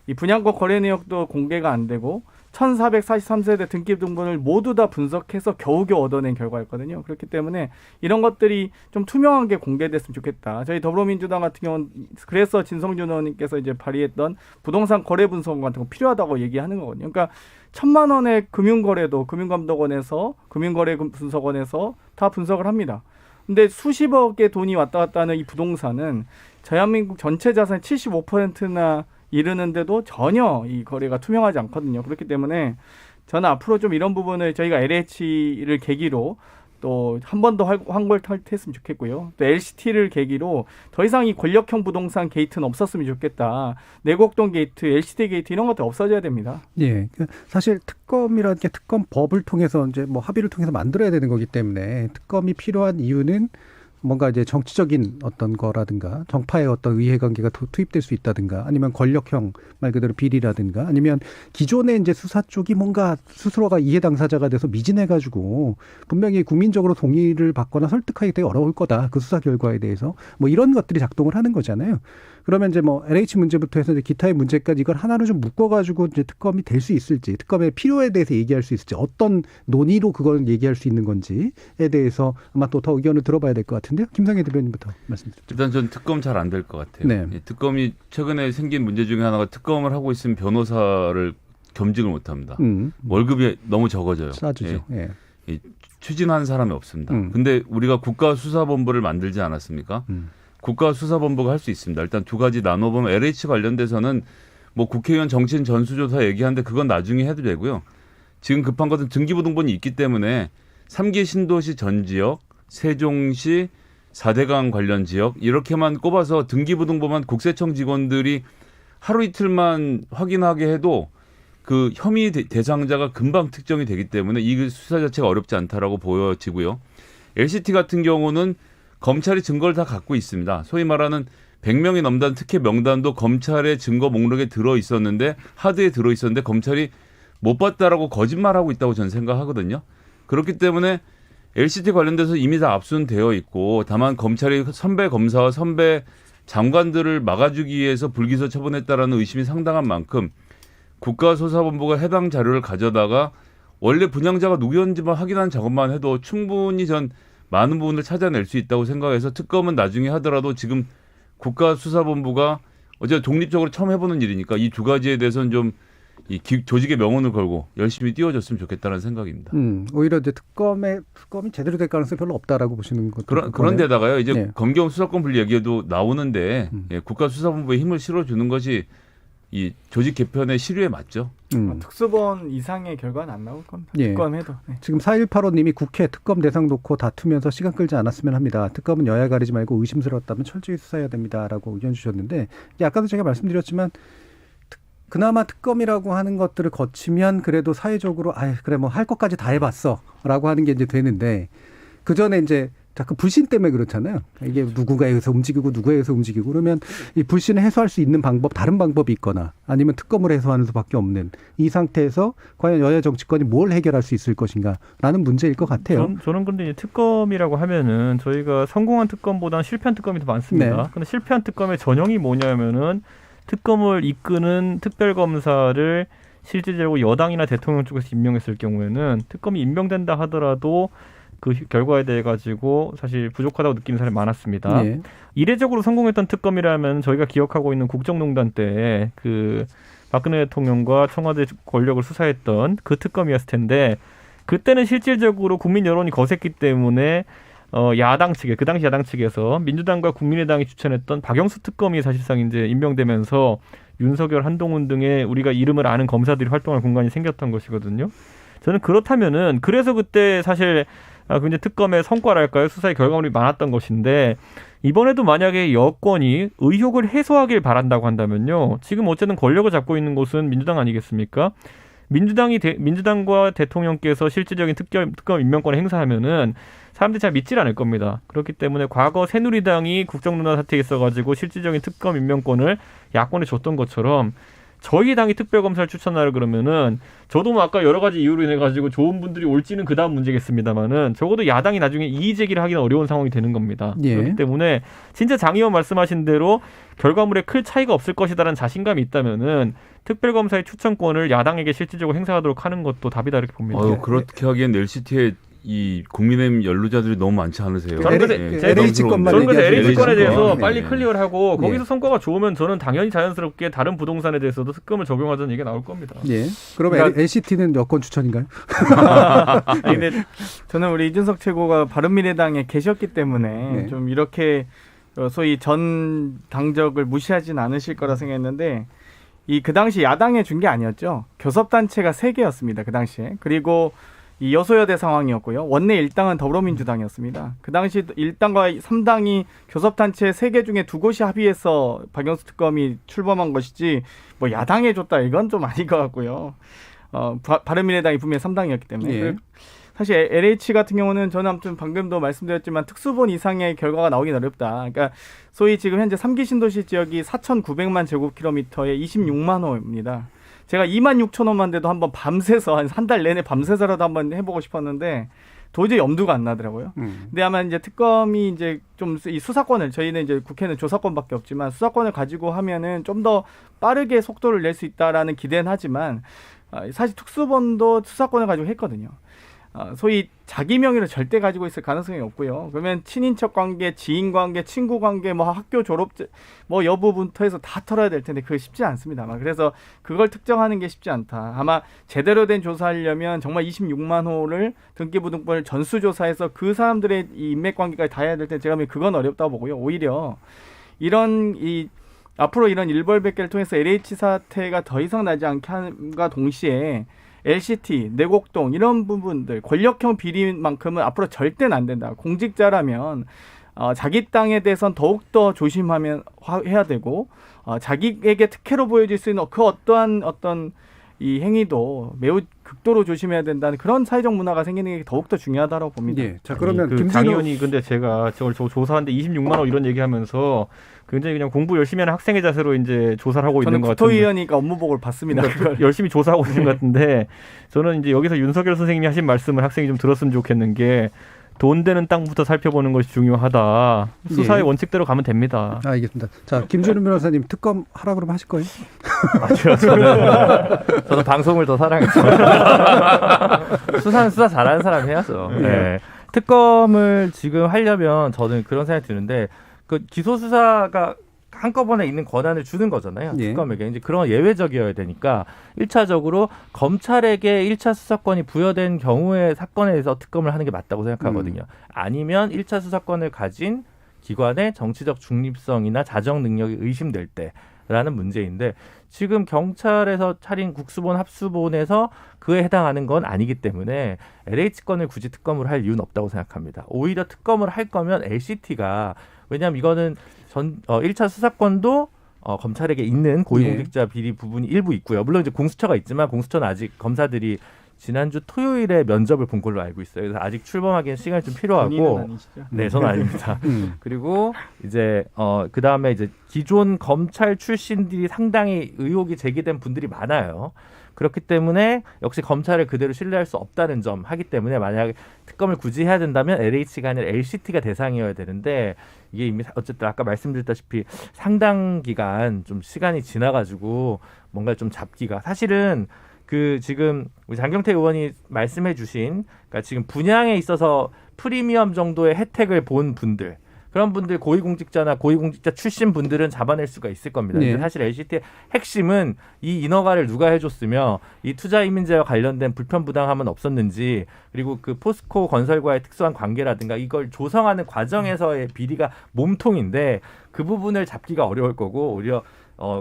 이 분양권 거래 내역도 공개가 안 되고 1443세대 등기 등본을 모두 다 분석해서 겨우겨우 얻어낸 결과였거든요. 그렇기 때문에 이런 것들이 좀 투명하게 공개됐으면 좋겠다. 저희 더불어민주당 같은 경우는 그래서 진성준 의원님께서 이제 발의했던 부동산 거래 분석 같은 거 필요하다고 얘기하는 거거든요. 그러니까 1,000만 원의 금융거래도 금융감독원에서 금융거래 분석원에서 다 분석을 합니다. 근데 수십억의 돈이 왔다 갔다 하는 이 부동산은 대한민국 전체 자산의 75%나 이르는데도 전혀 이 거래가 투명하지 않거든요. 그렇기 때문에 저는 앞으로 좀 이런 부분을 저희가 LH를 계기로 또 한 번 더 환골탈퇴했으면 좋겠고요. 또 LCT를 계기로 더 이상 이 권력형 부동산 게이트는 없었으면 좋겠다. 내곡동 게이트, LCT 게이트 이런 것들 없어져야 됩니다. 예, 사실 특검이라는 게 특검법을 통해서 이제 뭐 합의를 통해서 만들어야 되는 거기 때문에 특검이 필요한 이유는 뭔가 이제 정치적인 어떤 거라든가 정파의 어떤 이해관계가 투입될 수 있다든가 아니면 권력형 말 그대로 비리라든가 아니면 기존의 이제 수사 쪽이 뭔가 스스로가 이해 당사자가 돼서 미진해가지고 분명히 국민적으로 동의를 받거나 설득하기 되게 어려울 거다. 그 수사 결과에 대해서 뭐 이런 것들이 작동을 하는 거잖아요. 그러면 이제 뭐 LH 문제부터 해서 이제 기타의 문제까지 이걸 하나로 좀 묶어가지고 이제 특검이 될 수 있을지, 특검의 필요에 대해서 얘기할 수 있을지, 어떤 논의로 그걸 얘기할 수 있는 건지에 대해서 아마 또 더 의견을 들어봐야 될 것 같은데요. 김상혜 대변인부터 말씀드리죠. 일단 전 특검 잘 안 될 것 같아요. 네. 특검이 최근에 생긴 문제 중에 하나가 특검을 하고 있으면 변호사를 겸직을 못합니다. 월급이 너무 적어져요. 싸주죠. 예. 추진한 사람이 없습니다. 음. 근데 우리가 국가수사본부를 만들지 않았습니까? 국가수사본부가 할 수 있습니다. 일단 두 가지 나눠보면 LH 관련돼서는 뭐 국회의원 정치인 전수조사 얘기하는데 그건 나중에 해도 되고요. 지금 급한 것은 등기부등본이 있기 때문에 3기 신도시 전 지역, 세종시 4대강 관련 지역 이렇게만 꼽아서 등기부등본만 국세청 직원들이 하루 이틀만 확인하게 해도 그 혐의 대상자가 금방 특정이 되기 때문에 이 수사 자체가 어렵지 않다라고 보여지고요. LCT 같은 경우는 검찰이 증거를 다 갖고 있습니다. 소위 말하는 100명이 넘는 특혜 명단도 검찰의 증거 목록에 들어 있었는데 하드에 들어 있었는데 검찰이 못 봤다라고 거짓말하고 있다고 저는 생각하거든요. 그렇기 때문에 LCT 관련돼서 이미 다 압수는 되어 있고 다만 검찰이 선배 검사와 선배 장관들을 막아주기 위해서 불기소 처분했다라는 의심이 상당한 만큼 국가수사본부가 해당 자료를 가져다가 원래 분양자가 누구였는지만 확인하는 작업만 해도 충분히 전 많은 부분을 찾아낼 수 있다고 생각해서 특검은 나중에 하더라도 지금 국가수사본부가 어제 독립적으로 처음 해보는 일이니까 이 두 가지에 대해서는 좀 이 조직의 명운을 걸고 열심히 띄워줬으면 좋겠다는 생각입니다. 오히려 이제 특검이 제대로 될 가능성이 별로 없다라고 보시는 것도 그런 데다가요. 이제 네. 검경 수사권 분리 얘기도 나오는데 국가수사본부에 힘을 실어주는 것이 이 조직 개편의 시류에 맞죠. 특수본 이상의 결과는 안 나올 겁니다. 예. 특검해도. 네. 지금 4185님이 국회 특검 대상 놓고 다투면서 시간 끌지 않았으면 합니다. 특검은 여야 가리지 말고 의심스러웠다면 철저히 수사해야 됩니다라고 의견 주셨는데 아까도 제가 말씀드렸지만 그나마 특검이라고 하는 것들을 거치면 그래도 사회적으로 그래 뭐 할 것까지 다 해봤어라고 하는 게 이제 되는데 그 전에 이제 자꾸 불신 때문에 그렇잖아요. 이게 누구가 여기서 움직이고 누구가 여기서 움직이고 그러면 이 불신을 해소할 수 있는 방법 다른 방법이 있거나 아니면 특검을 해소하는 수밖에 없는 이 상태에서 과연 여야 정치권이 뭘 해결할 수 있을 것인가라는 문제일 것 같아요. 저는 근데 이제 특검이라고 하면은 저희가 성공한 특검보다는 실패한 특검이 더 많습니다. 네. 근데 실패한 특검의 전형이 뭐냐면은 특검을 이끄는 특별검사를 실질적으로 여당이나 대통령 쪽에서 임명했을 경우에는 특검이 임명된다 하더라도 그 결과에 대해 가지고 사실 부족하다고 느끼는 사람이 많았습니다. 네. 이례적으로 성공했던 특검이라면 저희가 기억하고 있는 국정농단 때 그 박근혜 대통령과 청와대 권력을 수사했던 그 특검이었을 텐데 그때는 실질적으로 국민 여론이 거셌기 때문에 야당 측에 그 당시 야당 측에서 민주당과 국민의당이 추천했던 박영수 특검이 사실상 이제 임명되면서 윤석열, 한동훈 등의 우리가 이름을 아는 검사들이 활동할 공간이 생겼던 것이거든요. 저는 그렇다면은 그래서 그때 사실 굉장히 특검의 성과랄까요? 수사의 결과물이 많았던 것인데 이번에도 만약에 여권이 의혹을 해소하길 바란다고 한다면요. 지금 어쨌든 권력을 잡고 있는 곳은 민주당 아니겠습니까? 민주당과 대통령께서 실질적인 특검 임명권을 행사하면은 사람들이 잘 믿질 않을 겁니다. 그렇기 때문에 과거 새누리당이 국정농단 사태에 있어가지고 실질적인 특검 임명권을 야권에 줬던 것처럼 저희 당이 특별검사를 추천하려 그러면은 저도 뭐 아까 여러 가지 이유로 인해 가지고 좋은 분들이 올지는 그 다음 문제겠습니다만은 적어도 야당이 나중에 이의 제기를 하기는 어려운 상황이 되는 겁니다. 예. 그렇기 때문에 진짜 장 의원 말씀하신 대로 결과물에 클 차이가 없을 것이다라는 자신감이 있다면은 특별검사의 추천권을 야당에게 실질적으로 행사하도록 하는 것도 답이다 이렇게 봅니다. 그렇게 하기엔 LCT에 이 국민의힘 연루자들이 너무 많지 않으세요? 저는 그래서 LH건만 저는 그래서 얘기하시는 LH건에 대해서 거죠. 빨리 네. 클리어를 하고 네. 거기서 성과가 좋으면 저는 당연히 자연스럽게 다른 부동산에 대해서도 특검을 적용하자는 얘기가 나올 겁니다. 예. 그럼 그러니까- LCT는 여권 추천인가요? 아니, 근데 저는 우리 이준석 최고가 바른미래당에 계셨기 때문에 네. 좀 이렇게 소위 전 당적을 무시하진 않으실 거라 생각했는데 그 당시 야당에 준 게 아니었죠. 교섭단체가 3개였습니다. 그 당시에. 그리고 이 여소여대 상황이었고요. 원내 일당은 더불어민주당이었습니다. 그 당시 일당과 3당이 교섭단체 3개 중에 2곳이 합의해서 박영수 특검이 출범한 것이지 뭐 야당에 줬다 이건 좀 아닌 것 같고요. 바른미래당이 분명히 3당이었기 때문에. 예. 사실 LH 같은 경우는 저는 아무튼 방금도 말씀드렸지만 특수본 이상의 결과가 나오긴 어렵다. 그러니까 소위 지금 현재 3기 신도시 지역이 4,900만 제곱킬로미터에 26만 호입니다. 제가 26,000호만 돼도 한번 밤새서 한 달 내내 밤새서라도 한번 해보고 싶었는데 도저히 엄두가 안 나더라고요. 근데 아마 이제 특검이 이제 좀 이 수사권을 저희는 이제 국회는 조사권밖에 없지만 수사권을 가지고 하면은 좀 더 빠르게 속도를 낼 수 있다라는 기대는 하지만 사실 특수본도 수사권을 가지고 했거든요. 소위 자기 명의로 절대 가지고 있을 가능성이 없고요. 그러면 친인척 관계, 지인 관계, 친구 관계, 뭐 학교 졸업 뭐 여부부터 해서 다 털어야 될 텐데 그게 쉽지 않습니다. 그래서 그걸 특정하는 게 쉽지 않다. 아마 제대로 된 조사하려면 정말 26만 호를 등기부등본을 전수조사해서 그 사람들의 이 인맥 관계까지 다 해야 될 텐데 제가 보기엔 그건 어렵다고 보고요. 오히려 앞으로 이런 일벌백계를 통해서 LH 사태가 더 이상 나지 않게 함과 동시에 LCT, 내곡동 이런 부분들 권력형 비리만큼은 앞으로 절대는 안 된다. 공직자라면 자기 땅에 대해서는 더욱더 해야 되고 자기에게 특혜로 보여질 수 있는 그 어떠한 어떤 이 행위도 매우 극도로 조심해야 된다는 그런 사회적 문화가 생기는 게 더욱더 중요하다고 봅니다. 예. 자, 그러면 장 김진우 의원이 근데 제가 저걸 조사하는데 26만 원 이런 얘기하면서 굉장히 그냥 공부 열심히 하는 학생의 자세로 이제 조사를 하고 있는 것 같은데. 저는 국토위원이니까 업무보고를 받습니다. 그러니까 열심히 조사하고 있는 것 같은데 저는 이제 여기서 윤석열 선생님이 하신 말씀을 학생이 좀 들었으면 좋겠는 게 돈 되는 땅부터 살펴보는 것이 중요하다. 수사의 예. 원칙대로 가면 됩니다. 알겠습니다. 자, 김준우 변호사님 특검 하라 그러면 하실 거예요? 저는 방송을 더 사랑했죠. 수사 잘하는 사람 해야죠. 네. 특검을 지금 하려면 저는 그런 생각이 드는데 그 기소 수사가 한꺼번에 있는 권한을 주는 거잖아요. 예. 특검에게 이제 그런 예외적이어야 되니까 1차적으로 검찰에게 1차 수사권이 부여된 경우의 사건에 대해서 특검을 하는 게 맞다고 생각하거든요. 아니면 1차 수사권을 가진 기관의 정치적 중립성이나 자정 능력이 의심될 때라는 문제인데 지금 경찰에서 차린 국수본 합수본에서 그에 해당하는 건 아니기 때문에 LH건을 굳이 특검을 할 이유는 없다고 생각합니다. 오히려 특검을 할 거면 LCT가 왜냐하면 이거는 1차 수사권도 검찰에게 있는 고위공직자 비리 부분이 일부 있고요. 물론 이제 공수처가 있지만 공수처는 아직 검사들이 지난주 토요일에 면접을 본 걸로 알고 있어요. 그래서 아직 출범하기엔 시간이 좀 필요하고. 본인은 아니시죠? 네, 저는 아닙니다. 그리고 이제 그 다음에 이제 기존 검찰 출신들이 상당히 의혹이 제기된 분들이 많아요. 그렇기 때문에 역시 검찰을 그대로 신뢰할 수 없다는 점 하기 때문에 만약에 특검을 굳이 해야 된다면 LH가 아니라 LCT가 대상이어야 되는데 이게 이미 어쨌든 아까 말씀드렸다시피 상당 기간 좀 시간이 지나가지고 뭔가 좀 잡기가 사실은 그 지금 우리 장경태 의원이 말씀해주신 그러니까 지금 분양에 있어서 프리미엄 정도의 혜택을 본 분들 그런 분들 고위공직자나 고위공직자 출신 분들은 잡아낼 수가 있을 겁니다. 네. 근데 사실 LCT의 핵심은 이 인허가를 누가 해줬으며 이 투자이민제와 관련된 불편부당함은 없었는지 그리고 그 포스코 건설과의 특수한 관계라든가 이걸 조성하는 과정에서의 비리가 몸통인데 그 부분을 잡기가 어려울 거고 오히려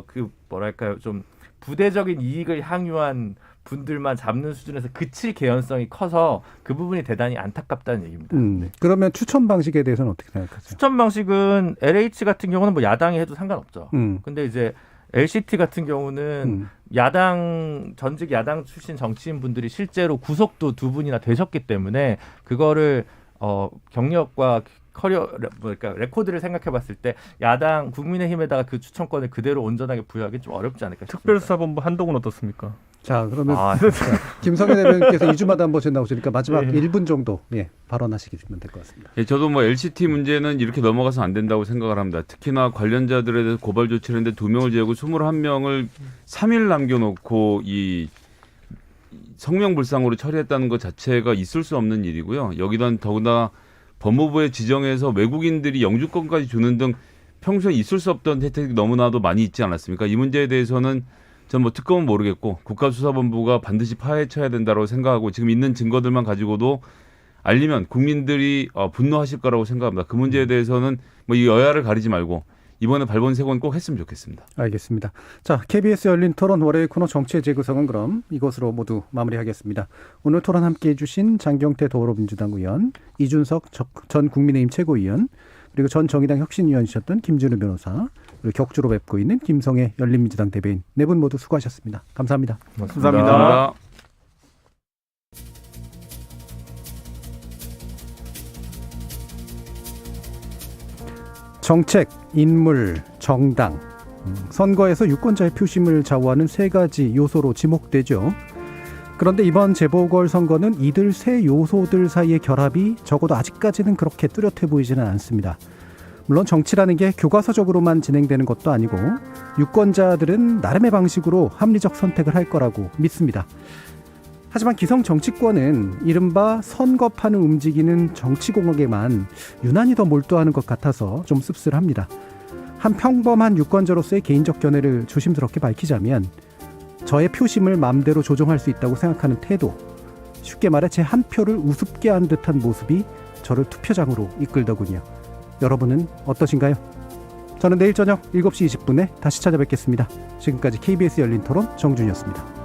그 뭐랄까요 좀 부대적인 이익을 향유한 분들만 잡는 수준에서 그칠 개연성이 커서 그 부분이 대단히 안타깝다는 얘기입니다. 그러면 추천 방식에 대해서는 어떻게 생각하세요? 추천 방식은 LH 같은 경우는 뭐 야당이 해도 상관없죠. 근데 이제 LCT 같은 경우는 전직 야당 출신 정치인 분들이 실제로 구속도 2분이나 되셨기 때문에 그거를 경력과 커리어 그러니까 레코드를 생각해봤을 때 야당 국민의힘에다가 그 추천권을 그대로 온전하게 부여하기 좀 어렵지 않을까 싶습니다. 특별수사본부 한동훈 어떻습니까? 자, 그러면 김성현 대변인께서 2주마다 한 번씩 나오시니까 마지막 1분 정도 발언하시면 될 것 같습니다. 예, 저도 뭐 LCT 문제는 이렇게 넘어가서 안 된다고 생각을 합니다. 특히나 관련자들에 대해서 고발 조치를 했는데 2명을 제외하고 21명을 3일 남겨놓고 이 성명불상으로 처리했다는 것 자체가 있을 수 없는 일이고요. 여기다 더구나 법무부의 지정에서 외국인들이 영주권까지 주는 등 평소에 있을 수 없던 혜택이 너무나도 많이 있지 않았습니까? 이 문제에 대해서는 전 뭐 특검은 모르겠고 국가수사본부가 반드시 파헤쳐야 된다고 생각하고 지금 있는 증거들만 가지고도 알리면 국민들이 분노하실 거라고 생각합니다. 그 문제에 대해서는 뭐 이 여야를 가리지 말고 이번에 발본색원 꼭 했으면 좋겠습니다. 알겠습니다. 자, KBS 열린 토론 월요일 코너 정치의 재구성은 그럼 이것으로 모두 마무리하겠습니다. 오늘 토론 함께해 주신 장경태 더불어민주당 의원, 이준석 전 국민의힘 최고위원, 그리고 전 정의당 혁신위원이셨던 김준우 변호사, 그리고 격주로 뵙고 있는 김성애 열린민주당 대변인 네 분 모두 수고하셨습니다. 감사합니다. 감사합니다. 정책, 인물, 정당, 선거에서 유권자의 표심을 좌우하는 세 가지 요소로 지목되죠. 그런데 이번 재보궐선거는 이들 세 요소들 사이의 결합이 적어도 아직까지는 그렇게 뚜렷해 보이지는 않습니다. 물론 정치라는 게 교과서적으로만 진행되는 것도 아니고 유권자들은 나름의 방식으로 합리적 선택을 할 거라고 믿습니다. 하지만 기성 정치권은 이른바 선거판을 움직이는 정치공학에만 유난히 더 몰두하는 것 같아서 좀 씁쓸합니다. 한 평범한 유권자로서의 개인적 견해를 조심스럽게 밝히자면 저의 표심을 마음대로 조정할 수 있다고 생각하는 태도, 쉽게 말해 제 한 표를 우습게 한 듯한 모습이 저를 투표장으로 이끌더군요. 여러분은 어떠신가요? 저는 내일 저녁 7시 20분에 다시 찾아뵙겠습니다. 지금까지 KBS 열린 토론 정준이었습니다.